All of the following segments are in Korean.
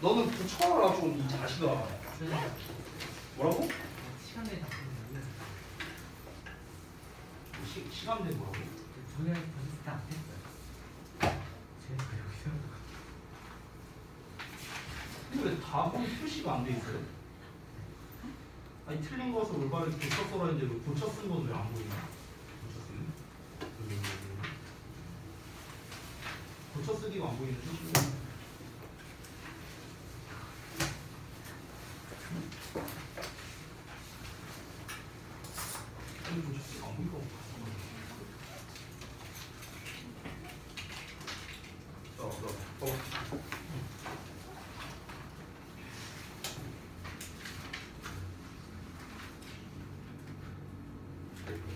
너는 붙여라 좀 이 자식아. 뭐라고? 시간 내에 다 끝내요. 시간 내 뭐라고? 저녁에 버짓 안 했어요. 제가 여기서 근데 왜 답은 표시가 안 돼 있어요? 아니 틀린 것을 올바르게 고쳐 써라 했는데 왜 고쳐 쓴 건 왜 안 보이나? 고쳐 쓰기? 고쳐 쓰기가 안 보이는 표시가. 아니 고쳐 쓰기가 안 보이고.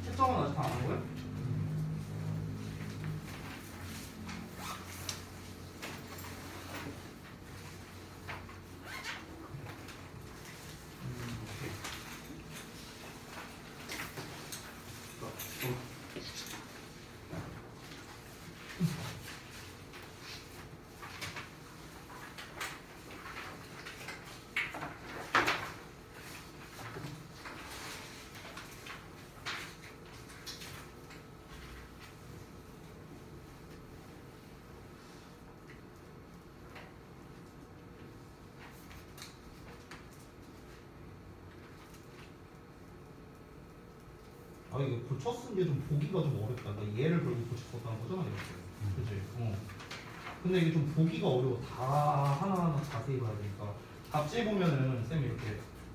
책정은 아직 안 한 거야? 아 이거 고쳐 쓴 게 좀 보기가 좀 어렵다. 그러니까 얘를 결국 고쳐 썼다는 거잖아 이렇게. 그치? 근데 이게 좀 보기가 어려워. 다 하나하나 자세히 봐야 되니까. 답지에 보면은 쌤이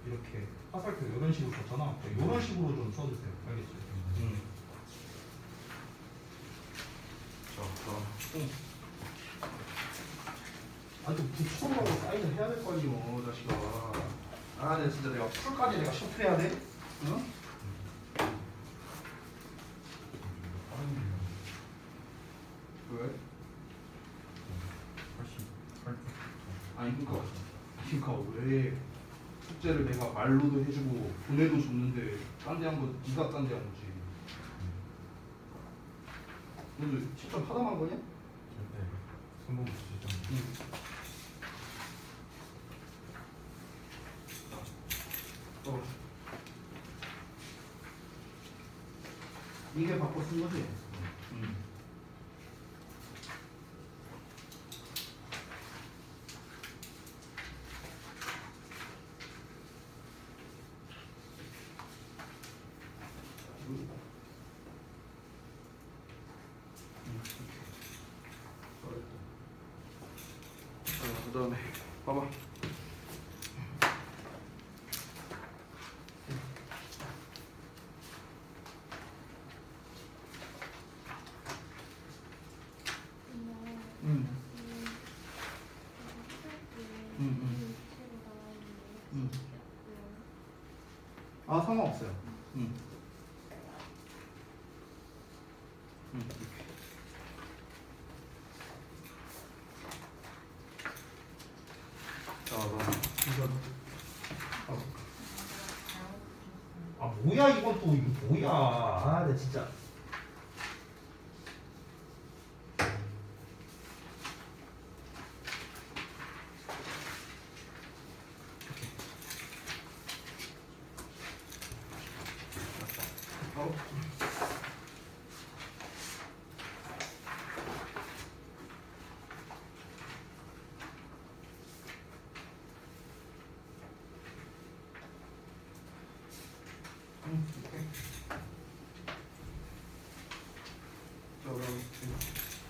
이렇게 화살표 이런 식으로 썼잖아. 이런 식으로 좀 써주세요. 알겠지? 아니 좀 붙여놓고 사인을 해야 될 거 아니오 자식아. 아 내가 진짜 내가 풀까지 내가 셔프해야 돼? 응? 왜? 아니 그러니까 왜 숙제를 내가 말로도 해주고 보내도 줬는데 딴 데 한 거 네가 딴 데 한 거지. 너도 10점 하다만 거냐? 네. 성공 10점. 응. 이게 바꿔 쓴 거지? 그 다음에 봐봐. 아 상관없어요. 아 뭐야 이건 또 이거 뭐야? 아 나 진짜.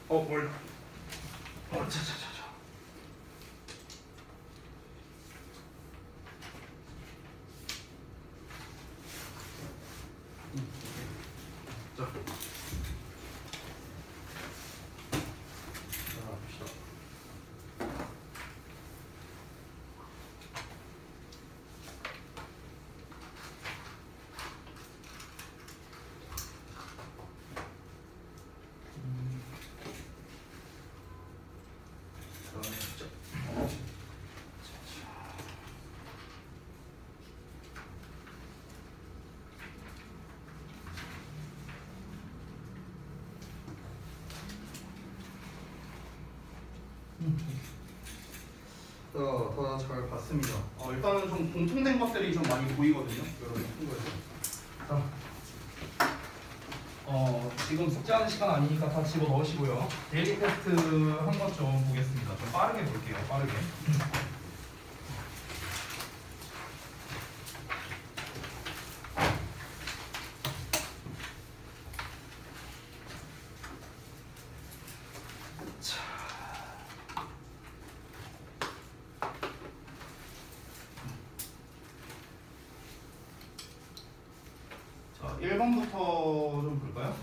뭘? 차차차차. 자. 봅시다. 다 잘 봤습니다. 일단은 좀 공통된 것들이 좀 많이 보이거든요. 여러분 친구에서. 자, 지금 숙제하는 시간 아니니까 다 집어 넣으시고요. 데일리 테스트 한 것 좀 보겠습니다. 좀 빠르게 볼게요. 빠르게. 자, 1번부터 좀 볼까요?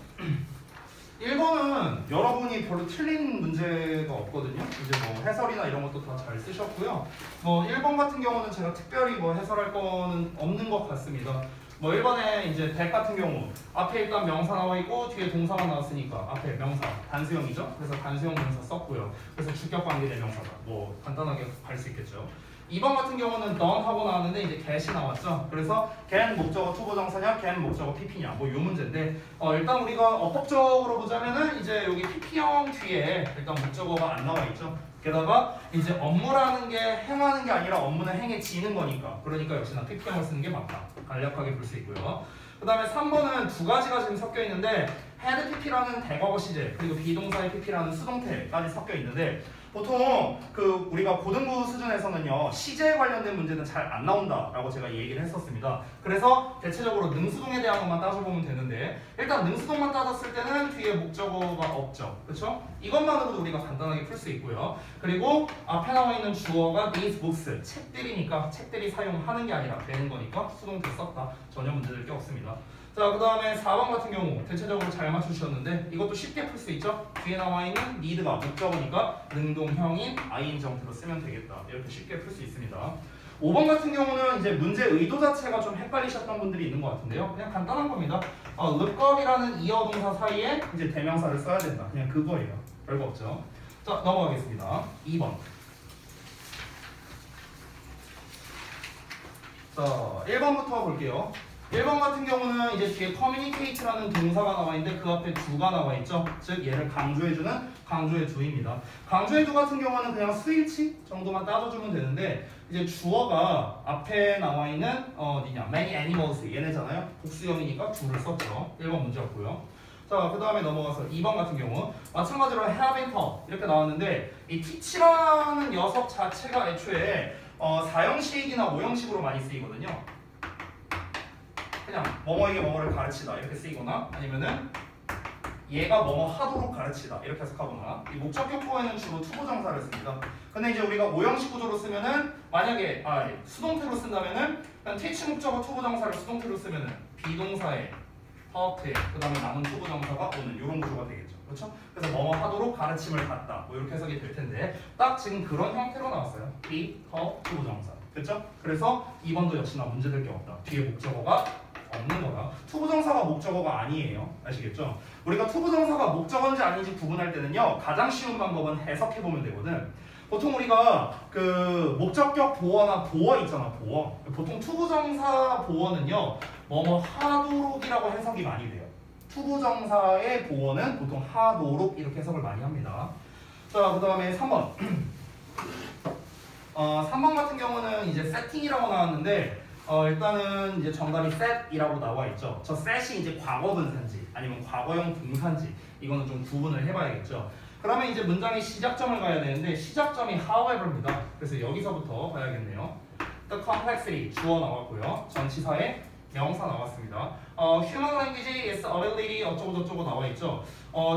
1번은 여러분이 별로 틀린 문제가 없거든요. 이제 뭐 해설이나 이런 것도 다 잘 쓰셨고요. 뭐 1번 같은 경우는 제가 특별히 뭐 해설할 거는 없는 것 같습니다. 뭐 1번에 이제 백 같은 경우 앞에 일단 명사 나와 있고 뒤에 동사가 나왔으니까 앞에 명사 단수형이죠. 그래서 단수형 명사 썼고요. 그래서 주격 관계 대명사다. 뭐 간단하게 할 수 있겠죠. 2번 같은 경우는 done 하고 나왔는데 이제 get이 나왔죠. 그래서 get 목적어 투부정사냐, get 목적어 pp냐 뭐 이 문제인데 일단 우리가 어법적으로 보자면은 이제 여기 pp형 뒤에 일단 목적어가 안 나와 있죠. 게다가 이제 업무라는 게 행하는 게 아니라 업무는 행해지는 거니까 그러니까 역시나 pp형을 쓰는 게 맞다. 간략하게 볼 수 있고요. 그 다음에 3번은 두 가지가 지금 섞여 있는데 had pp라는 대과거 시제 그리고 비동사의 pp라는 수동태까지 섞여 있는데 보통 그 우리가 고등부 수준에서는요 시제에 관련된 문제는 잘 안 나온다라고 제가 이 얘기를 했었습니다. 그래서 대체적으로 능수동에 대한 것만 따져보면 되는데 일단 능수동만 따졌을 때는 뒤에 목적어가 없죠, 그렇죠? 이것만으로도 우리가 간단하게 풀 수 있고요. 그리고 앞에 나와 있는 주어가 these books 책들이니까 책들이 사용하는 게 아니라 되는 거니까 수동태 썼다. 전혀 문제될 게 없습니다. 자, 그 다음에 4번 같은 경우 대체적으로 잘 맞추셨는데 이것도 쉽게 풀 수 있죠? 뒤에 나와 있는 need가 목적어니까 능동형인 ing 형태로 쓰면 되겠다. 이렇게 쉽게 풀 수 있습니다. 5번 같은 경우는 이제 문제 의도 자체가 좀 헷갈리셨던 분들이 있는 것 같은데요. 그냥 간단한 겁니다. lookup이라는 이어 동사 사이에 이제 대명사를 써야 된다. 그냥 그거예요. 별거 없죠. 자, 넘어가겠습니다. 2번. 자, 1번부터 볼게요. 1번 같은 경우는 이제 뒤에 communicate라는 동사가 나와 있는데 그 앞에 do가 나와 있죠. 즉 얘를 강조해주는 강조의 do입니다. 강조의 do 같은 경우는 그냥 스위치 정도만 따져주면 되는데 이제 주어가 앞에 나와 있는 어디냐 many animals 얘네잖아요. 복수형이니까 do를 썼죠. 1번 문제였고요. 자, 그 다음에 넘어가서 2번 같은 경우 마찬가지로 have and have 이렇게 나왔는데 이 teach라는 녀석 자체가 애초에 사형식이나 오형식으로 많이 쓰이거든요. 그냥 뭐뭐에게 뭐뭐를 가르치다 이렇게 쓰이거나 아니면은 얘가 뭐뭐 하도록 가르치다 이렇게 해석하거나 이 목적격보에는 주로 투부정사를 씁니다. 근데 이제 우리가 오형식 구조로 쓰면은 만약에 수동태로 쓴다면은 그냥 teach 목적어 투부정사를 수동태로 쓰면은 비동사에 talk 그 다음에 남은 투부정사가 오는 이런 구조가 되겠죠. 그렇죠? 그래서 뭐뭐 하도록 가르침을 받다 뭐 이렇게 해석이 될 텐데 딱 지금 그런 형태로 나왔어요. be, talk, 투부정사. 됐죠? 그래서 2번도 역시나 문제될 게 없다. 뒤에 목적어가 없는 거다. 투부정사가 목적어가 아니에요. 아시겠죠? 우리가 투부정사가 목적어인지 아닌지 구분할 때는요 가장 쉬운 방법은 해석해보면 되거든. 보통 우리가 그 목적격 보어나 보어 있잖아. 보어. 보통 투부정사 보어는요 뭐뭐 하도록이라고 해석이 많이 돼요. 투부정사의 보어는 보통 하도록 이렇게 해석을 많이 합니다. 자, 그 다음에 3번 3번 같은 경우는 이제 세팅이라고 나왔는데 일단은 이제 정답이 set이라고 나와 있죠. 저 set이 이제 과거분사인지 아니면 과거형 동사인지 이거는 좀 구분을 해봐야겠죠. 그러면 이제 문장의 시작점을 가야 되는데 시작점이 however입니다. 그래서 여기서부터 가야겠네요. The complexity 주어 나왔고요. 전치사에 명사 나왔습니다. Human language is ability 어쩌고저쩌고 나와 있죠.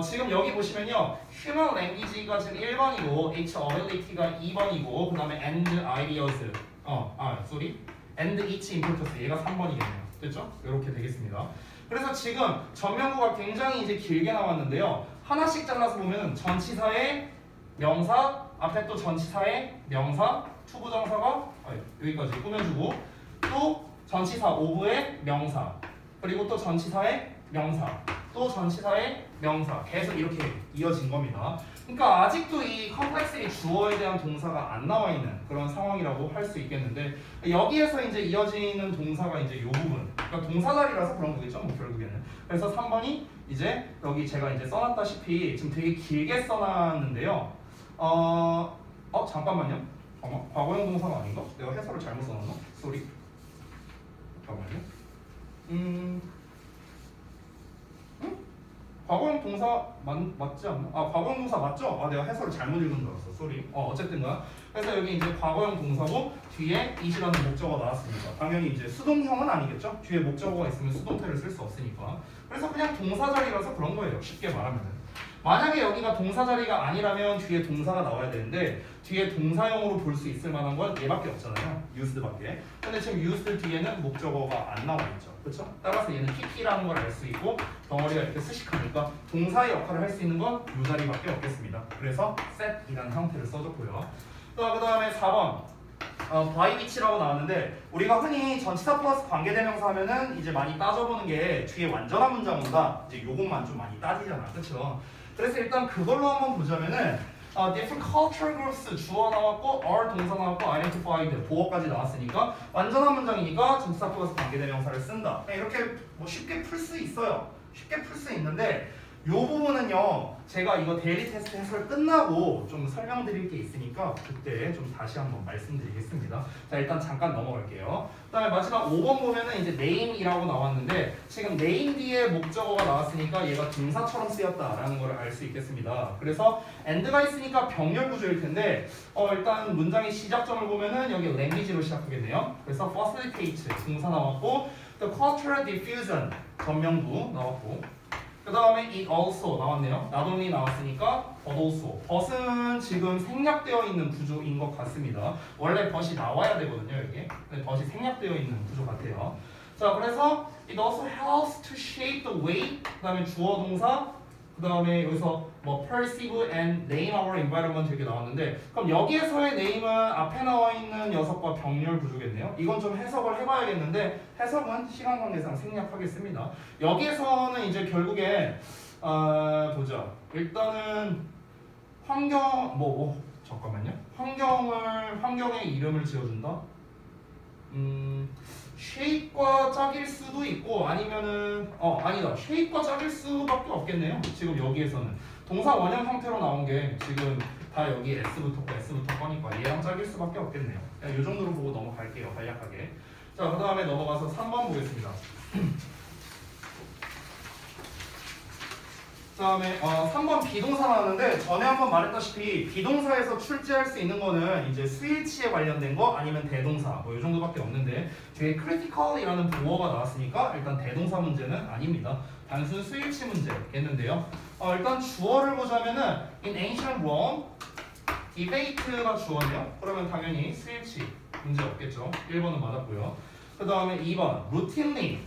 지금 여기 보시면요. Human language가 지금 1번이고 H ability가 2번이고 그 다음에 and ideas and each importance 얘가 3번이겠네요. 됐죠? 이렇게 되겠습니다. 그래서 지금 전면구가 굉장히 이제 길게 나왔는데요. 하나씩 잘라서 보면 전치사의 명사 앞에 또 전치사의 명사 투부정사가 여기까지 꾸며주고 또 전치사 오브의 명사 그리고 또 전치사의 명사 또 전치사의 명사 계속 이렇게 이어진 겁니다. 그러니까 아직도 이 컴플렉스의 주어에 대한 동사가 안 나와 있는 그런 상황이라고 할 수 있겠는데 여기에서 이제 이어지는 동사가 이제 이 부분 그러니까 동사 자리라서 그런 거겠죠 뭐 결국에는. 그래서 3번이 이제 여기 제가 이제 써놨다시피 지금 되게 길게 써놨는데요. 잠깐만요. 잠깐만, 과거형 동사가 아닌가? 내가 해설을 잘못 써놨나? 쏘리. 잠깐만요. 응? 과거형 동사 맞지 않나? 아, 과거형 동사 맞죠? 아, 내가 해설을 잘못 읽은 줄 알았어. 쏘리. 어쨌든가. 그래서 여기 이제 과거형 동사고 뒤에 it이라는 목적어가 나왔으니까 당연히 이제 수동형은 아니겠죠? 뒤에 목적어가 있으면 수동태를 쓸 수 없으니까. 그래서 그냥 동사 자리라서 그런 거예요. 쉽게 말하면은. 만약에 여기가 동사 자리가 아니라면 뒤에 동사가 나와야 되는데 뒤에 동사형으로 볼 수 있을 만한 건 얘밖에 없잖아요. used밖에. 근데 지금 used 뒤에는 목적어가 안 나와 있죠. 그렇죠? 따라서 얘는 pp라는 걸 알 수 있고 덩어리가 이렇게 스식하니까 동사의 역할을 할 수 있는 건 이 자리밖에 없겠습니다. 그래서 set이라는 형태를 써줬고요. 그 다음에 4번 by which라고 나왔는데 우리가 흔히 전치사 플러스 관계대명사 하면은 이제 많이 따져보는 게 뒤에 완전한 문장 온다. 이제 요것만 좀 많이 따지잖아. 그렇죠? 그래서 일단 그걸로 한번 보자면은 different cultural groups 주어 나왔고 are 동사 나왔고 identified 보어까지 나왔으니까 완전한 문장이니까 전치사 플러스 관계대명사를 쓴다. 이렇게 뭐 쉽게 풀 수 있어요. 쉽게 풀 수 있는데 이 부분은요 제가 이거 데일리 테스트 해설 끝나고 좀 설명드릴 게 있으니까 그때 좀 다시 한번 말씀드리겠습니다. 자 일단 잠깐 넘어갈게요. 그 다음에 마지막 5번 보면은 이제 name이라고 나왔는데 지금 name 뒤에 목적어가 나왔으니까 얘가 동사처럼 쓰였다라는 걸 알 수 있겠습니다. 그래서 and가 있으니까 병렬 구조일 텐데 일단 문장의 시작점을 보면은 여기 language로 시작하겠네요. 그래서 facilitate 동사 나왔고 the cultural diffusion 전명부 나왔고 그 다음에 it also 나왔네요. not only 나왔으니까 but also. but은 지금 생략되어 있는 구조인 것 같습니다. 원래 but이 나와야 되거든요, 여기. 근데 but이 생략되어 있는 구조 같아요. 자, 그래서 it also helps to shape the way. 그 다음에 주어 동사. 그 다음에 여기서 뭐 perceive and name our environment 이렇게 나왔는데 그럼 여기에서의 name은 앞에 나와 있는 녀석과 병렬 구조겠네요. 이건 좀 해석을 해봐야겠는데 해석은 시간 관계상 생략하겠습니다. 여기에서는 이제 결국에 보자. 일단은 환경 잠깐만요. 환경의 이름을 지어준다. shape과 짝일 수도 있고 아니면은 아니다. shape과 짝일 수밖에 없겠네요. 지금 여기에서는 동사 원형 형태로 나온 게 지금 다 여기 s부터 거니까 얘랑 짝일 수밖에 없겠네요. 그냥 이 정도로 보고 넘어갈게요. 간략하게. 자, 그 다음에 넘어가서 3번 보겠습니다. 그 다음에 3번 비동사 나왔는데 전에 한번 말했다시피 비동사에서 출제할 수 있는 거는 이제 스위치에 관련된 거 아니면 대동사 뭐 이 정도밖에 없는데 뒤에 critical이라는 보어가 나왔으니까 일단 대동사 문제는 아닙니다. 단순 스위치 문제겠는데요. 일단 주어를 보자면은 in ancient Rome debate가 주어네요. 그러면 당연히 스위치 문제 없겠죠. 1번은 맞았고요. 그 다음에 2번 routinely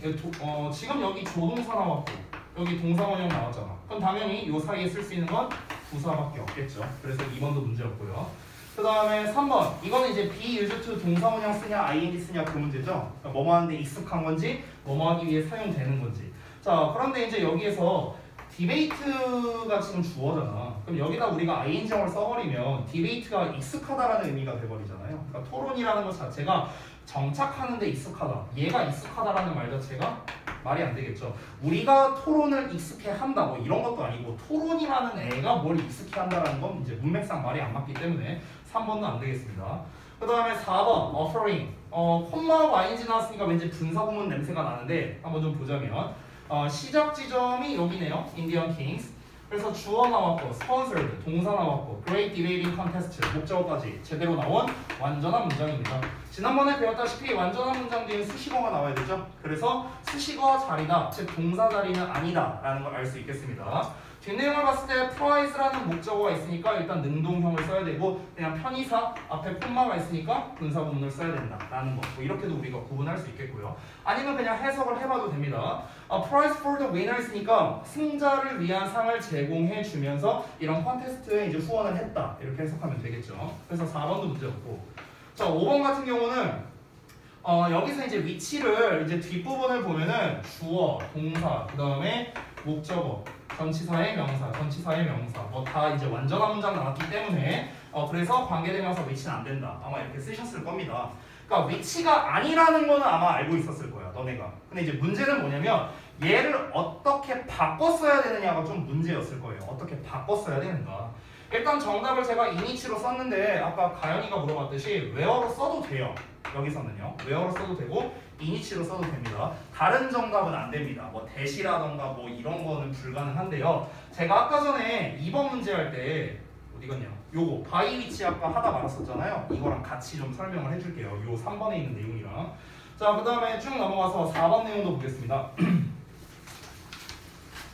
지금 여기 조동사 나왔고 여기 동사 원형 나왔잖아. 그럼 당연히 이 사이에 쓸 수 있는 건 부사밖에 없겠죠. 그래서 2번도 문제였고요. 그 다음에 3번 이거는 이제 be used to 동사 원형 쓰냐 ing 쓰냐 그 문제죠. 그러니까 뭐뭐 하는데 익숙한 건지 뭐뭐 하기 위해 사용되는 건지. 자, 그런데 이제 여기에서 디베이트가 지금 주어잖아. 그럼 여기다 우리가 ing형을 써버리면 디베이트가 익숙하다라는 의미가 돼버리잖아요. 그러니까 토론이라는 것 자체가 정착하는 데 익숙하다. 얘가 익숙하다라는 말 자체가 말이 안 되겠죠. 우리가 토론을 익숙해 한다 뭐 이런 것도 아니고 토론이라는 애가 뭘 익숙해 한다라는 건 이제 문맥상 말이 안 맞기 때문에 3번은 안 되겠습니다. 그 다음에 4번 offering 콤마하고 ing 나왔으니까 왠지 분사구문 냄새가 나는데 한번 좀 보자면 시작 지점이 여기네요. Indian Kings. 그래서 주어 나왔고 sponsored 동사 나왔고 great debating contest 목적어까지 제대로 나온 완전한 문장입니다. 지난번에 배웠다시피 완전한 문장 뒤에 수식어가 나와야 되죠. 그래서 수식어 자리다, 즉 동사 자리는 아니다 라는 걸 알 수 있겠습니다. 뒷내용을 봤을 때 price라는 목적어가 있으니까 일단 능동형을 써야 되고 그냥 편의사 앞에 콤마가 있으니까 분사구문을 써야 된다라는 거. 뭐 이렇게도 우리가 구분할 수 있겠고요. 아니면 그냥 해석을 해봐도 됩니다. prize for the winner 있으니까 승자를 위한 상을 제공해 주면서 이런 콘테스트에 이제 후원을 했다 이렇게 해석하면 되겠죠. 그래서 4번도 문제였고. 자, 5번 같은 경우는 여기서 이제 위치를 이제 뒷부분을 보면은 주어, 동사, 그 다음에 목적어, 전치사의 명사 뭐 다 이제 완전한 문장 나왔기 때문에 그래서 관계대명사 위치는 안 된다. 아마 이렇게 쓰셨을 겁니다. 그러니까 위치가 아니라는 거는 아마 알고 있었을 거야, 너네가. 근데 이제 문제는 뭐냐면 얘를 어떻게 바꿔 써야 되느냐가 좀 문제였을 거예요. 어떻게 바꿔 써야 되는가. 일단 정답을 제가 이니치로 썼는데 아까 가연이가 물어봤듯이 where로 써도 돼요. 여기서는요. where로 써도 되고 이니치로 써도 됩니다. 다른 정답은 안 됩니다. 뭐 대시라던가 뭐 이런 거는 불가능한데요. 제가 아까 전에 2번 문제 할 때 어디 갔냐? 요거 바이 위치 아까 하다 말았었잖아요. 이거랑 같이 좀 설명을 해줄게요. 요 3번에 있는 내용이랑. 자, 그 다음에 쭉 넘어가서 4번 내용도 보겠습니다.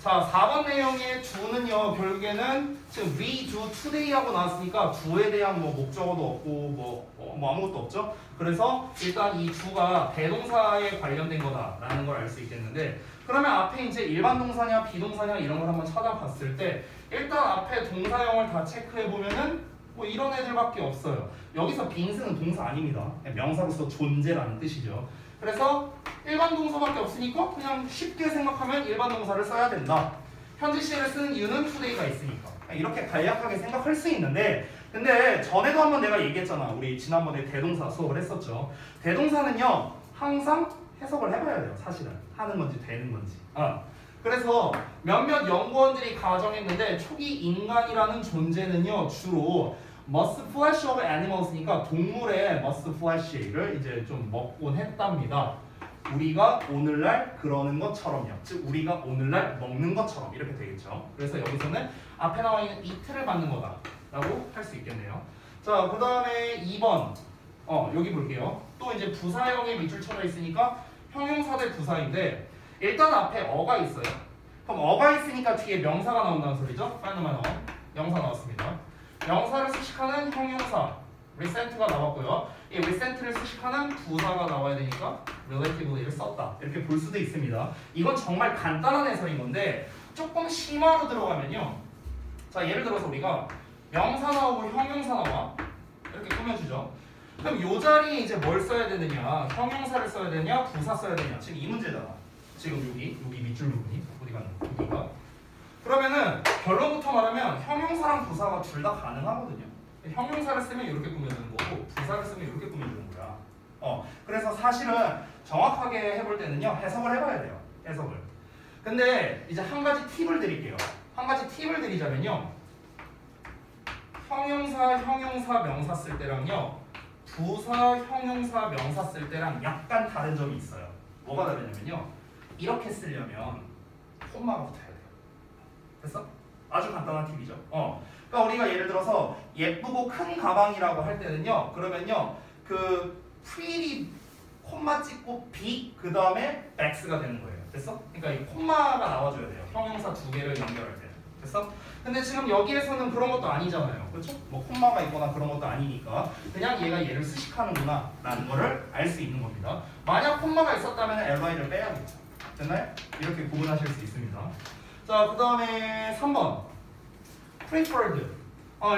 자, 4번 내용의 do는요, 결국에는 지금 we do today 하고 나왔으니까 do에 대한 뭐 목적어도 없고 뭐 아무것도 없죠. 그래서 일단 이 do가 대동사에 관련된 거다라는 걸 알 수 있겠는데, 그러면 앞에 이제 일반 동사냐 비동사냐 이런 걸 한번 찾아봤을 때 일단 앞에 동사형을 다 체크해 보면은 뭐 이런 애들밖에 없어요. 여기서 빈스는 동사 아닙니다. 명사로서 존재라는 뜻이죠. 그래서 일반 동사밖에 없으니까 그냥 쉽게 생각하면 일반 동사를 써야 된다. 현재 시제를 쓰는 이유는 today가 있으니까. 이렇게 간략하게 생각할 수 있는데, 근데 전에도 한번 내가 얘기했잖아. 우리 지난번에 대동사 수업을 했었죠. 대동사는요 항상 해석을 해봐야 돼요. 사실은 하는 건지 되는 건지. 그래서 몇몇 연구원들이 가정했는데 초기 인간이라는 존재는요 주로 must flesh of animals니까 동물의 must flesh를 이제 좀 먹곤 했답니다. 우리가 오늘날 그러는 것처럼요. 즉 우리가 오늘날 먹는 것처럼 이렇게 되겠죠. 그래서 여기서는 앞에 나와 있는 it를 받는 거다라고 할 수 있겠네요. 자, 그 다음에 2번 여기 볼게요. 또 이제 부사형의 밑줄 쳐져 있으니까 형용사 대 부사인데 일단 앞에 어가 있어요. 그럼 어가 있으니까 뒤에 명사가 나온다는 소리죠. 파이너만 명사 나왔습니다. 명사를 수식하는 형용사 recent가 나왔고요. 이 recent를 수식하는 부사가 나와야 되니까 relatively를 썼다. 이렇게 볼 수도 있습니다. 이건 정말 간단한 해설인 건데 조금 심화로 들어가면요. 자, 예를 들어서 우리가 명사 나오고 형용사 나와 이렇게 꾸며주죠. 그럼 요 자리에 이제 뭘 써야 되느냐? 형용사를 써야 되냐? 부사 써야 되냐? 지금 이 문제잖아. 지금 여기 밑줄 부분이 어디 가는 거야? 여기가. 그러면은 결론부터 말하면 형용사랑 부사가 둘 다 가능하거든요. 형용사를 쓰면 이렇게 꾸며주는 거고 부사를 쓰면 이렇게 꾸며주는 거야. 그래서 사실은 정확하게 해볼 때는요 해석을 해봐야 돼요. 해석을. 근데 이제 한 가지 팁을 드릴게요. 한 가지 팁을 드리자면요. 형용사, 명사 쓸 때랑요 부사, 형용사, 명사 쓸 때랑 약간 다른 점이 있어요. 뭐가 다르냐면요. 이렇게 쓰려면 콤마가 붙어야 돼요. 됐어? 아주 간단한 팁이죠. 그러니까 우리가 예를 들어서 예쁘고 큰 가방이라고 할 때는요. 그러면요. 그 pretty 콤마 찍고 big 그 다음에 bags가 되는 거예요. 됐어? 그러니까 이 콤마가 나와줘야 돼요. 형용사 두 개를 연결할 때. 됐어? 근데 지금 여기에서는 그런 것도 아니잖아요. 그렇죠? 뭐 콤마가 있거나 그런 것도 아니니까 그냥 얘가 얘를 수식하는구나 라는 거를 알 수 있는 겁니다. 만약 콤마가 있었다면 ly를 빼야겠죠. 됐나요? 이렇게 구분하실 수 있습니다. 자, 그 다음에 3번 preferred.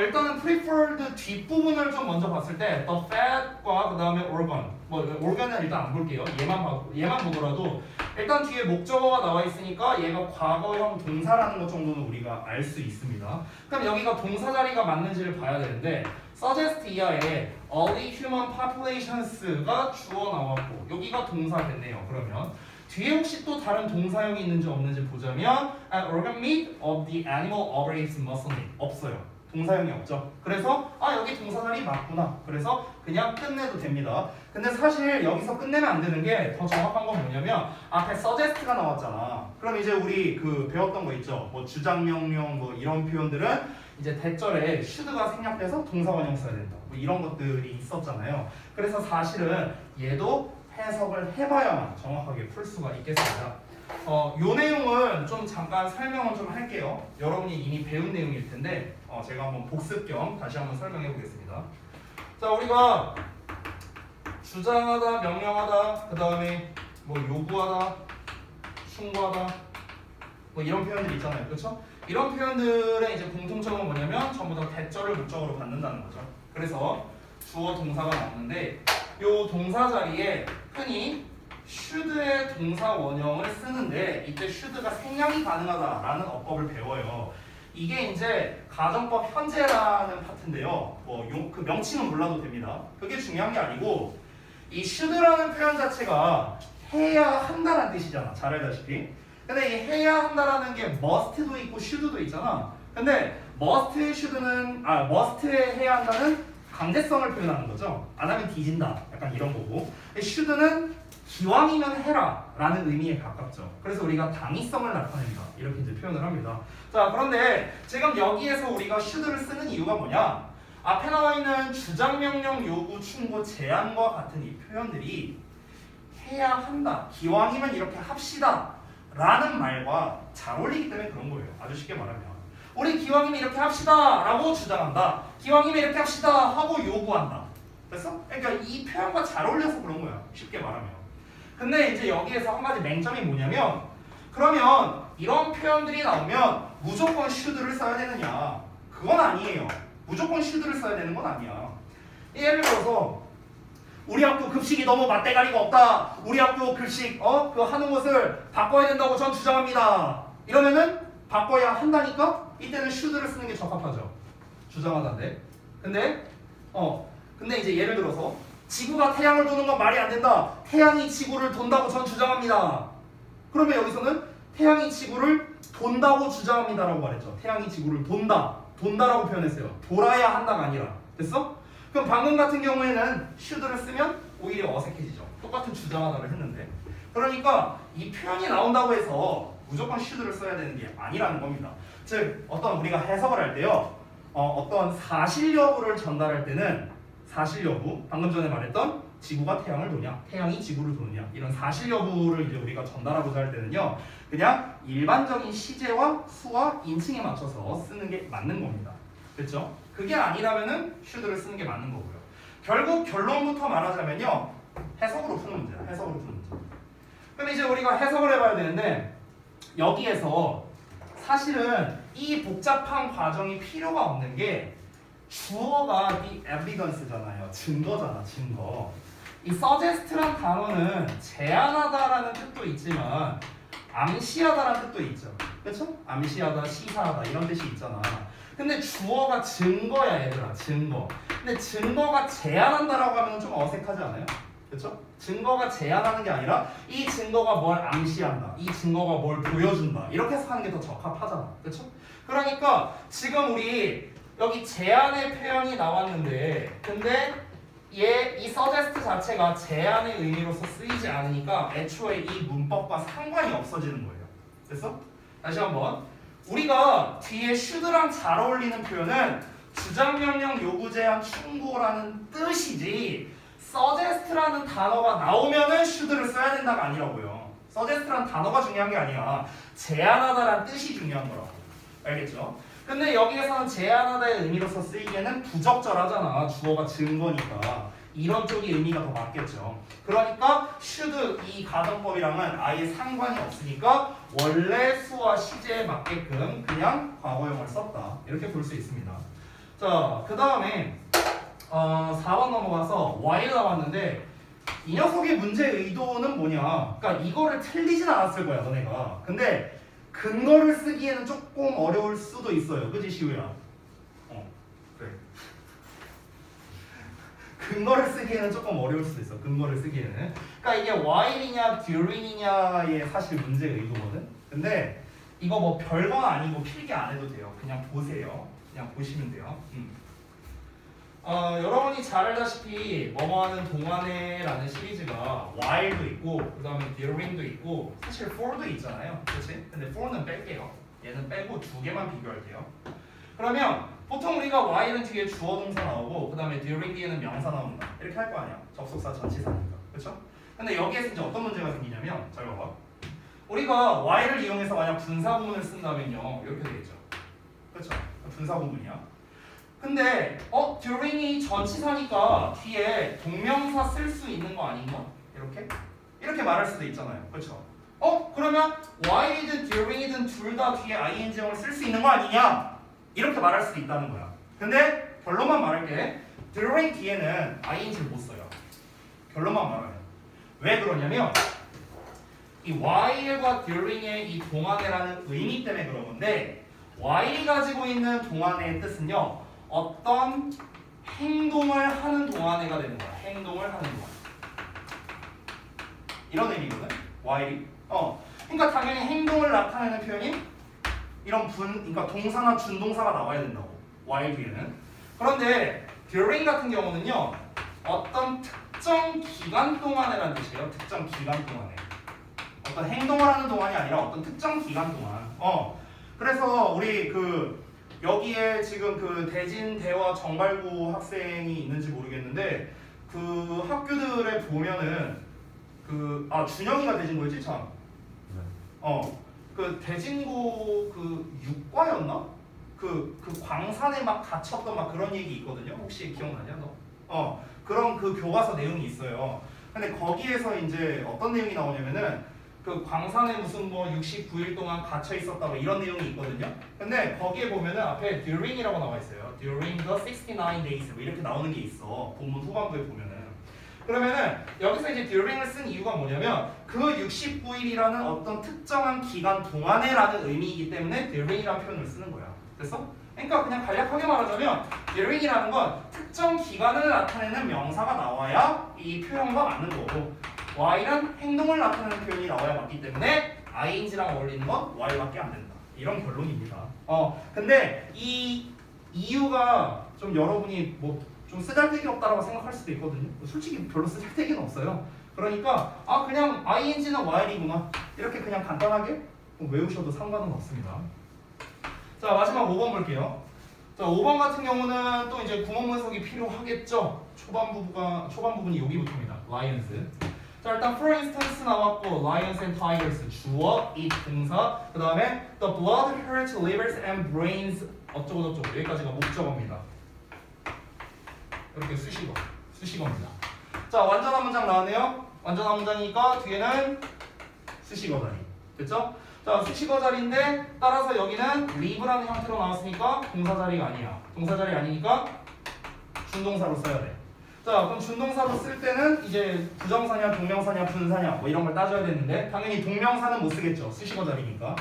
일단은 preferred 뒷부분을 좀 먼저 봤을 때 the fat과 그 다음에 organ. 뭐 organ은 일단 안 볼게요. 얘만 보더라도 일단 뒤에 목적어가 나와 있으니까 얘가 과거형 동사라는 것 정도는 우리가 알 수 있습니다. 그럼 여기가 동사 자리가 맞는지를 봐야 되는데 suggest 이하에 early human populations가 주어 나왔고 여기가 동사 됐네요. 그러면 뒤에 혹시 또 다른 동사형이 있는지 없는지 보자면 an organ meat of the animal operates muscle meat. 없어요. 동사형이 없죠. 그래서 여기 동사 자리 맞구나. 그래서 그냥 끝내도 됩니다. 근데 사실 여기서 끝내면 안 되는 게 더 정확한 건 뭐냐면 앞에 suggest가 나왔잖아. 그럼 이제 우리 그 배웠던 거 있죠. 뭐 주장 명령 뭐 이런 표현들은 이제 대절에 should가 생략돼서 동사원형 써야 된다. 뭐 이런 것들이 있었잖아요. 그래서 사실은 얘도 해석을 해봐야만 정확하게 풀 수가 있겠습니다. 요 내용은 좀 잠깐 설명을 좀 할게요. 여러분이 이미 배운 내용일 텐데 제가 한번 복습 겸 다시 한번 설명해 보겠습니다. 자, 우리가 주장하다, 명령하다, 그 다음에 뭐 요구하다, 충고하다, 뭐 이런 표현들 있잖아요, 그렇죠? 이런 표현들의 이제 공통점은 뭐냐면 전부 다 대절을 목적으로 받는다는 거죠. 그래서 주어 동사가 나오는데 요 동사 자리에 흔히 should의 동사 원형을 쓰는데 이때 should가 생략이 가능하다라는 어법을 배워요. 이게 이제 가정법 현재라는 파트인데요. 그 명칭은 몰라도 됩니다. 그게 중요한 게 아니고 이 should라는 표현 자체가 해야 한다라는 뜻이잖아. 잘 알다시피. 근데 이 해야 한다라는 게 must도 있고 should도 있잖아. 근데 must 해야 한다는 강제성을 표현하는 거죠. 안 하면 뒤진다. 약간 이런 거고. should는 기왕이면 해라 라는 의미에 가깝죠. 그래서 우리가 당위성을 나타낸다. 이렇게 이제 표현을 합니다. 자, 그런데 지금 여기에서 우리가 should를 쓰는 이유가 뭐냐? 앞에 나와 있는 주장, 명령, 요구, 충고, 제안과 같은 이 표현들이 해야 한다. 기왕이면 이렇게 합시다. 라는 말과 잘 어울리기 때문에 그런 거예요. 아주 쉽게 말하면. 우리 기왕이면 이렇게 합시다 라고 주장한다. 기왕이면 이렇게 합시다 하고 요구한다. 됐어? 그러니까 이 표현과 잘 어울려서 그런 거야. 쉽게 말하면. 근데 이제 여기에서 한 가지 맹점이 뭐냐면 그러면 이런 표현들이 나오면 무조건 should를 써야 되느냐? 그건 아니에요. 무조건 should를 써야 되는 건 아니야. 예를 들어서 우리 학교 급식이 너무 맛대가리가 없다. 우리 학교 급식 그 하는 것을 바꿔야 된다고 전 주장합니다. 이러면은 바꿔야 한다니까 이때는 should를 쓰는 게 적합하죠. 주장하다인데. 근데 이제 예를 들어서 지구가 태양을 도는 건 말이 안 된다. 태양이 지구를 돈다고 전 주장합니다. 그러면 여기서는 태양이 지구를 돈다고 주장합니다라고 말했죠. 태양이 지구를 돈다라고 표현했어요. 돌아야 한다가 아니라. 됐어? 그럼 방금 같은 경우에는 should를 쓰면 오히려 어색해지죠. 똑같은 주장하다를 했는데. 그러니까 이 표현이 나온다고 해서 무조건 should를 써야 되는 게 아니라는 겁니다. 즉 어떤 우리가 해석을 할 때요. 어떤 사실 여부를 전달할 때는 사실 여부, 방금 전에 말했던 지구가 태양을 도냐, 태양이 지구를 도느냐 이런 사실 여부를 이제 우리가 전달하고자 할 때는요. 그냥 일반적인 시제와 수와 인칭에 맞춰서 쓰는 게 맞는 겁니다. 그렇죠? 그게 아니라면은 should를 쓰는 게 맞는 거고요. 결국 결론부터 말하자면요. 해석으로 푸는 문제야. 해석으로 푸는 문제. 그럼 이제 우리가 해석을 해봐야 되는데 여기에서 사실은 이 복잡한 과정이 필요가 없는 게 주어가 이 evidence잖아요. 증거잖아, 증거. 이 suggest란 단어는 제안하다라는 뜻도 있지만 암시하다라는 뜻도 있죠. 그렇죠? 암시하다, 시사하다 이런 뜻이 있잖아. 근데 주어가 증거야, 얘들아. 증거. 근데 증거가 제안한다라고 하면 좀 어색하지 않아요? 그렇죠? 증거가 제안하는 게 아니라 이 증거가 뭘 암시한다. 이 증거가 뭘 보여준다. 이렇게 해서 하는 게 더 적합하잖아. 그렇죠? 그러니까 지금 우리 여기 제안의 표현이 나왔는데 근데 이 suggest 자체가 제안의 의미로서 쓰이지 않으니까 애초에 이 문법과 상관이 없어지는 거예요. 됐어? 다시 한번 우리가 뒤에 should랑 잘 어울리는 표현은 주장, 명령, 요구, 제안, 충고라는 뜻이지 suggest라는 단어가 나오면은 should를 써야 된다가 아니라고요. suggest라는 단어가 중요한 게 아니야. 제안하다라는 뜻이 중요한 거라고. 알겠죠? 근데 여기에서는 제안하다의 의미로서 쓰이기에는 부적절하잖아. 주어가 증거니까. 이런 쪽이 의미가 더 맞겠죠. 그러니까 should 이 가정법이랑은 아예 상관이 없으니까 원래 수와 시제에 맞게끔 그냥 과거형을 썼다. 이렇게 볼 수 있습니다. 자, 그 다음에 4번 넘어가서 while 나왔는데 이 녀석의 문제 의도는 뭐냐. 그러니까 이거를 틀리진 않았을 거야, 너네가. 근데 근거를 쓰기에는 조금 어려울 수도 있어요. 그치, 시우야? 그래. 근거를 쓰기에는 조금 어려울 수도 있어. 근거를 쓰기에는. 그러니까 이게 while이냐 during이냐의 사실 문제 의도거든. 근데 이거 뭐 별건 아니고 필기 안 해도 돼요. 그냥 보세요. 그냥 보시면 돼요. 여러분이 잘 알다시피 뭐뭐하는 동안에라는 시리즈가 while도 있고 그 다음에 during도 있고 사실 for도 있잖아요. 그렇지? 근데 for는 뺄게요. 얘는 빼고 두 개만 비교할게요. 그러면 보통 우리가 while은 뒤에 주어 동사 나오고 그 다음에 during 뒤에는 명사 나온다. 이렇게 할 거 아니야. 접속사 전치사니까. 그렇죠? 근데 여기에서 이제 어떤 문제가 생기냐면 잘 봐봐. 우리가 while을 이용해서 만약 분사 구문을 쓴다면요. 이렇게 되겠죠. 그렇죠? 분사 구문이야. 근데 during이 전치사니까 뒤에 동명사 쓸 수 있는 거 아닌가? 이렇게 말할 수도 있잖아요. 그렇죠? 그러면 while이든 during이든 둘 다 뒤에 ing형을 쓸 수 있는 거 아니냐? 이렇게 말할 수도 있다는 거야. 근데 결론만 말할게. during 뒤에는 ing를 못 써요. 결론만 말하면. 왜 그러냐면 이 while과 during의 이 동안에라는 의미 때문에 그런 건데 while이 가지고 있는 동안의 뜻은요. 어떤 행동을 하는 동안에가 되는 거야. 행동을 하는 동안. 이런 의미거든. while이. 그러니까 당연히 행동을 나타내는 표현이 이런 그러니까 동사나 준동사가 나와야 된다고. while 뒤에는. 그런데 during 같은 경우는요. 어떤 특정 기간 동안이라는 뜻이에요. 특정 기간 동안에. 어떤 행동을 하는 동안이 아니라 어떤 특정 기간 동안. 그래서 우리 여기에 지금 대진대와 정발고 학생이 있는지 모르겠는데 그 학교들에 보면은 준영이가 대진고였지 참. 그 대진고 육과였나? 광산에 막 갇혔던 막 그런 얘기 있거든요. 혹시 기억나냐 너? 그런 교과서 내용이 있어요. 근데 거기에서 이제 어떤 내용이 나오냐면은 광산에 무슨 69일 동안 갇혀 있었다 뭐 이런 내용이 있거든요. 근데 거기에 보면은 앞에 during이라고 나와 있어요. during the 69 days 뭐 이렇게 나오는 게 있어. 본문 후반부에 보면은. 그러면은 여기서 이제 during을 쓴 이유가 뭐냐면 그 69일이라는 어떤 특정한 기간 동안에라는 의미이기 때문에 during이라는 표현을 쓰는 거야. 됐어? 그러니까 그냥 간략하게 말하자면 during이라는 건 특정 기간을 나타내는 명사가 나와야 이 표현과 맞는 거고 while은 행동을 나타내는 표현이 나와야 맞기 때문에 ing랑 어울리는 건 while밖에 안 된다. 이런 결론입니다. 근데 이 이유가 좀 여러분이 좀 쓰잘데기 없다라고 생각할 수도 있거든요. 솔직히 별로 쓰잘데기는 없어요. 그러니까 그냥 ing는 while이구나 이렇게 그냥 간단하게 외우셔도 상관은 없습니다. 자 마지막 5번 볼게요. 자 5번 같은 경우는 또 이제 구문 분석이 필요하겠죠. 초반 부분이 여기부터입니다. lions. 자 일단 for instance 나왔고 lions and tigers 주어, it 동사 그 다음에 the blood, heart, livers and brains 어쩌고저쩌고 여기까지가 목적어입니다. 이렇게 수식어입니다. 자 완전한 문장 나왔네요. 완전한 문장이니까 뒤에는 수식어 자리 됐죠? 자 수식어 자리인데 따라서 여기는 live라는 형태로 나왔으니까 동사 자리가 아니야. 동사 자리 아니니까 준동사로 써야 돼. 자 그럼 준동사로 쓸 때는 이제 부정사냐 동명사냐 분사냐 뭐 이런 걸 따져야 되는데 당연히 동명사는 못 쓰겠죠. 수식어 자리니까.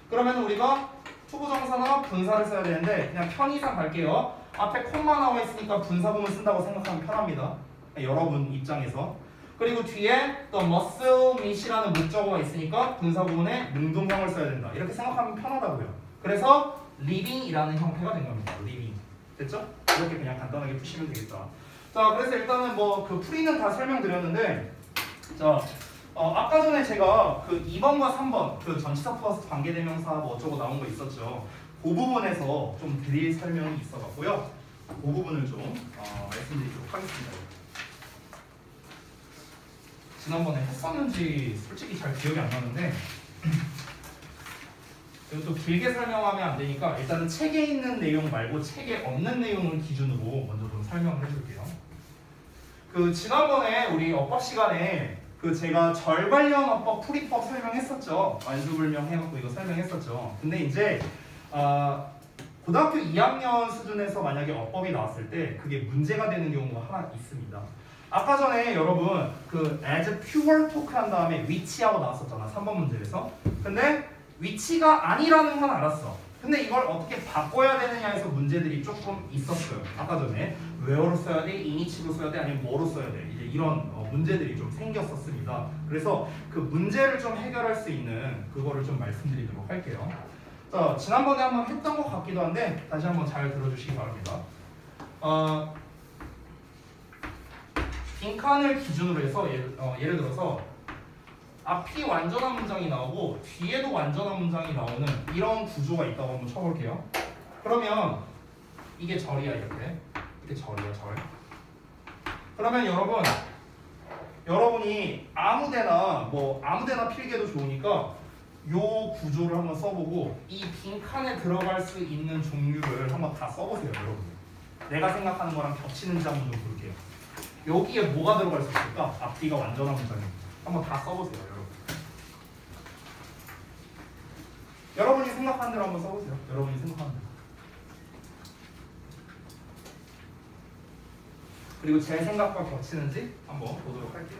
그러면 우리가 투부정사나 분사를 써야 되는데 그냥 편의상 갈게요. 앞에 콤마 나와 있으니까 분사구문 쓴다고 생각하면 편합니다. 여러분 입장에서. 그리고 뒤에 또 muscle meet이라는 목적어가 있으니까 분사구문에 능동형을 써야 된다. 이렇게 생각하면 편하다고요. 그래서 living이라는 형태가 된 겁니다. living. 됐죠? 이렇게 그냥 간단하게 푸시면 되겠다. 자, 그래서 일단은 풀이는 다 설명드렸는데, 자, 아까 전에 제가 2번과 3번 전치사 플러스 관계대명사 어쩌고 나온 거 있었죠. 그 부분에서 좀 드릴 설명이 있어갖고요. 그 부분을 좀 말씀드리도록 하겠습니다. 지난번에 했었는지 솔직히 잘 기억이 안 나는데 또 길게 설명하면 안 되니까 일단은 책에 있는 내용 말고 책에 없는 내용을 기준으로 먼저 좀 설명을 해줄게요. 지난번에 우리 어법 시간에 제가 절 관련 어법 풀이법 설명했었죠. 완수불명 해갖고 이거 설명했었죠. 근데 이제 고등학교 2학년 수준에서 만약에 어법이 나왔을 때 그게 문제가 되는 경우가 하나 있습니다. 아까 전에 여러분 as pure talk 한 다음에 위치하고 나왔었잖아. 3번 문제에서. 근데 위치가 아니라는 건 알았어. 근데 이걸 어떻게 바꿔야 되느냐에서 문제들이 조금 있었어요. 아까 전에 where로 써야 돼, in이치로 써야 돼, 아니면 뭐로 써야 돼. 이제 이런 문제들이 좀 생겼었습니다. 그래서 그 문제를 좀 해결할 수 있는 그거를 좀 말씀드리도록 할게요. 자, 지난번에 한번 했던 것 같기도 한데 다시 한번 잘 들어주시기 바랍니다. 빈칸을 기준으로 해서 예를 들어서 앞이 완전한 문장이 나오고 뒤에도 완전한 문장이 나오는 이런 구조가 있다고 한번 쳐볼게요. 그러면 이게 절이야. 이렇게 절이야. 절. 그러면 여러분이 아무데나 필기해도 좋으니까 요 구조를 한번 써보고 이 빈칸에 들어갈 수 있는 종류를 한번 다 써보세요. 여러분 내가 생각하는 거랑 겹치는지 한번 좀 볼게요. 여기에 뭐가 들어갈 수 있을까? 앞뒤가 완전한 문장이에요. 한번 다 써보세요. 여러분이 생각하는 대로 한번 써보세요. 여러분이 생각하는 대로. 그리고 제 생각과 겹치는지 한번 보도록 할게요.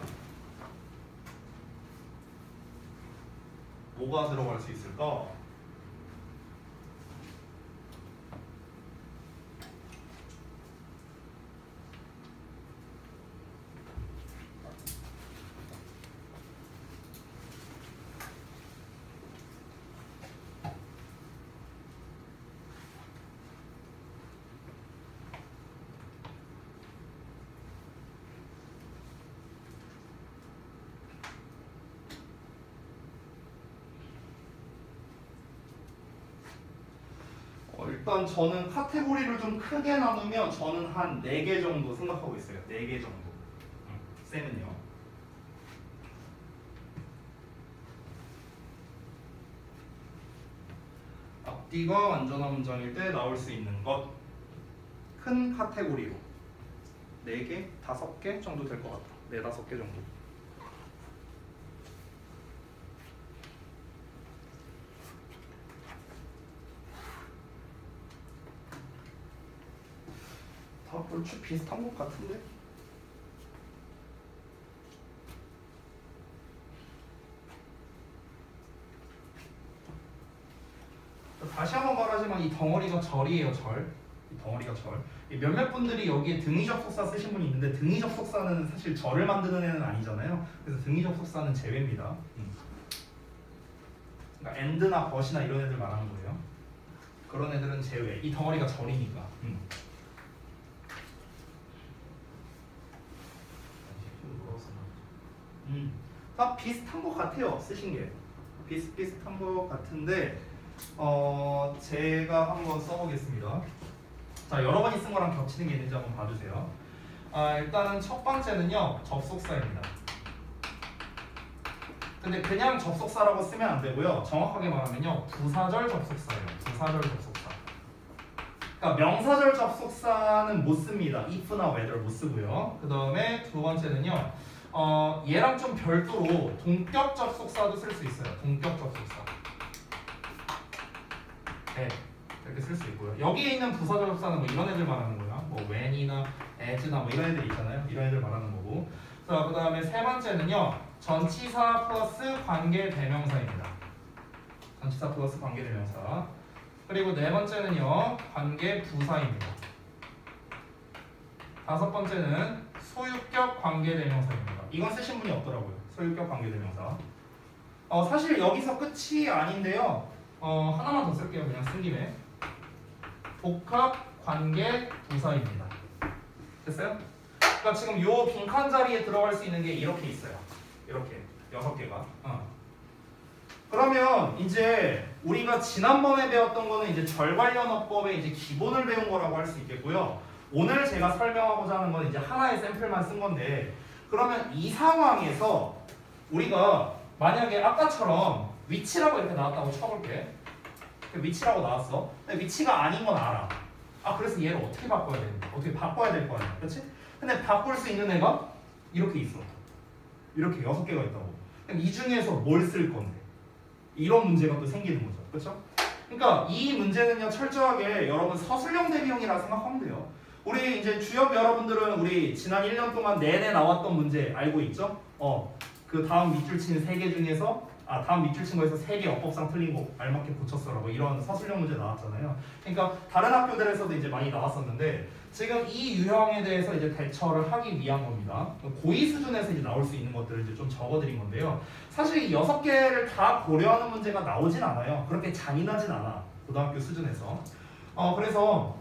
뭐가 들어갈 수 있을까? 일단 저는 카테고리를 좀 크게 나누면 저는 한 4개 정도 생각하고 있어요. 4개 정도. 쌤은요? 앞뒤가 완전한 문장일 때 나올 수 있는 것. 큰 카테고리로 4개, 5개 정도 될 것 같아. 4, 5개 정도. 다 얼추 비슷한 것 같은데? 다시 한번 말하지만 이 덩어리가 절이에요, 절. 이 덩어리가 절. 몇몇 분들이 여기에 등위 접속사 쓰신 분이 있는데 등위 접속사는 사실 절을 만드는 애는 아니잖아요. 그래서 등위 접속사는 제외입니다. 그러니까 and나 but이나 이런 애들 말하는 거예요. 그런 애들은 제외. 이 덩어리가 절이니까. 다 비슷한 것 같아요. 쓰신 게 비슷한 것 같은데 제가 한번 써보겠습니다. 자, 여러 번이 쓴 거랑 겹치는 게 있는지 한번 봐주세요. 일단은 첫 번째는요, 접속사입니다. 근데 그냥 접속사라고 쓰면 안 되고요. 정확하게 말하면요, 부사절 접속사예요. 부사절 접속사. 그러니까 명사절 접속사는 못 씁니다. if나 whether 못 쓰고요. 그 다음에 두 번째는요, 얘랑 좀 별도로 동격 접속사도 쓸 수 있어요. 동격 접속사. 네, 이렇게 쓸 수 있고요. 여기에 있는 부사절 접속사는 뭐 이런 애들 말하는 거야. 뭐 when이나 as나 뭐 이런 애들 있잖아요. 이런 애들 말하는 거고. 자, 그 다음에 세 번째는요, 전치사 플러스 관계 대명사입니다. 전치사 플러스 관계 대명사. 그리고 네 번째는요, 관계 부사입니다. 다섯 번째는 소유격 관계 대명사입니다. 이건 쓰신 분이 없더라고요. 소유격 관계 대명사. 사실 여기서 끝이 아닌데요. 하나만 더 쓸게요. 그냥 쓴 김에. 복합 관계 부사입니다. 됐어요? 그러니까 지금 요 빈칸 자리에 들어갈 수 있는 게 이렇게 있어요. 이렇게 6개가. 그러면 이제 우리가 지난번에 배웠던 거는 이제 절 관련 어법의 이제 기본을 배운 거라고 할 수 있겠고요. 오늘 제가 설명하고자 하는 건 이제 하나의 샘플만 쓴 건데, 그러면 이 상황에서 우리가 만약에 아까처럼 위치라고 이렇게 나왔다고 쳐볼게. 위치라고 나왔어. 근데 위치가 아닌 건 알아. 그래서 얘를 어떻게 바꿔야 되는데? 어떻게 바꿔야 될 거 아니야. 그렇지? 근데 바꿀 수 있는 애가 이렇게 있어. 이렇게 6개가 있다고. 그럼 이 중에서 뭘 쓸 건데? 이런 문제가 또 생기는 거죠. 그렇죠? 그러니까 이 문제는요, 철저하게 여러분 서술형 대비형이라 생각하면 돼요. 우리 이제 주역 여러분들은 우리 지난 1년 동안 내내 나왔던 문제 알고 있죠? 그 다음 밑줄 친 3개 중에서 다음 밑줄 친 거에서 3개 어법상 틀린 거 알맞게 고쳤어라고 이런 서술형 문제 나왔잖아요. 그러니까 다른 학교들에서도 이제 많이 나왔었는데 지금 이 유형에 대해서 이제 대처를 하기 위한 겁니다. 고2 수준에서 이제 나올 수 있는 것들을 이제 좀 적어드린 건데요. 사실 이 6개를 다 고려하는 문제가 나오진 않아요. 그렇게 잔인하진 않아. 고등학교 수준에서. 그래서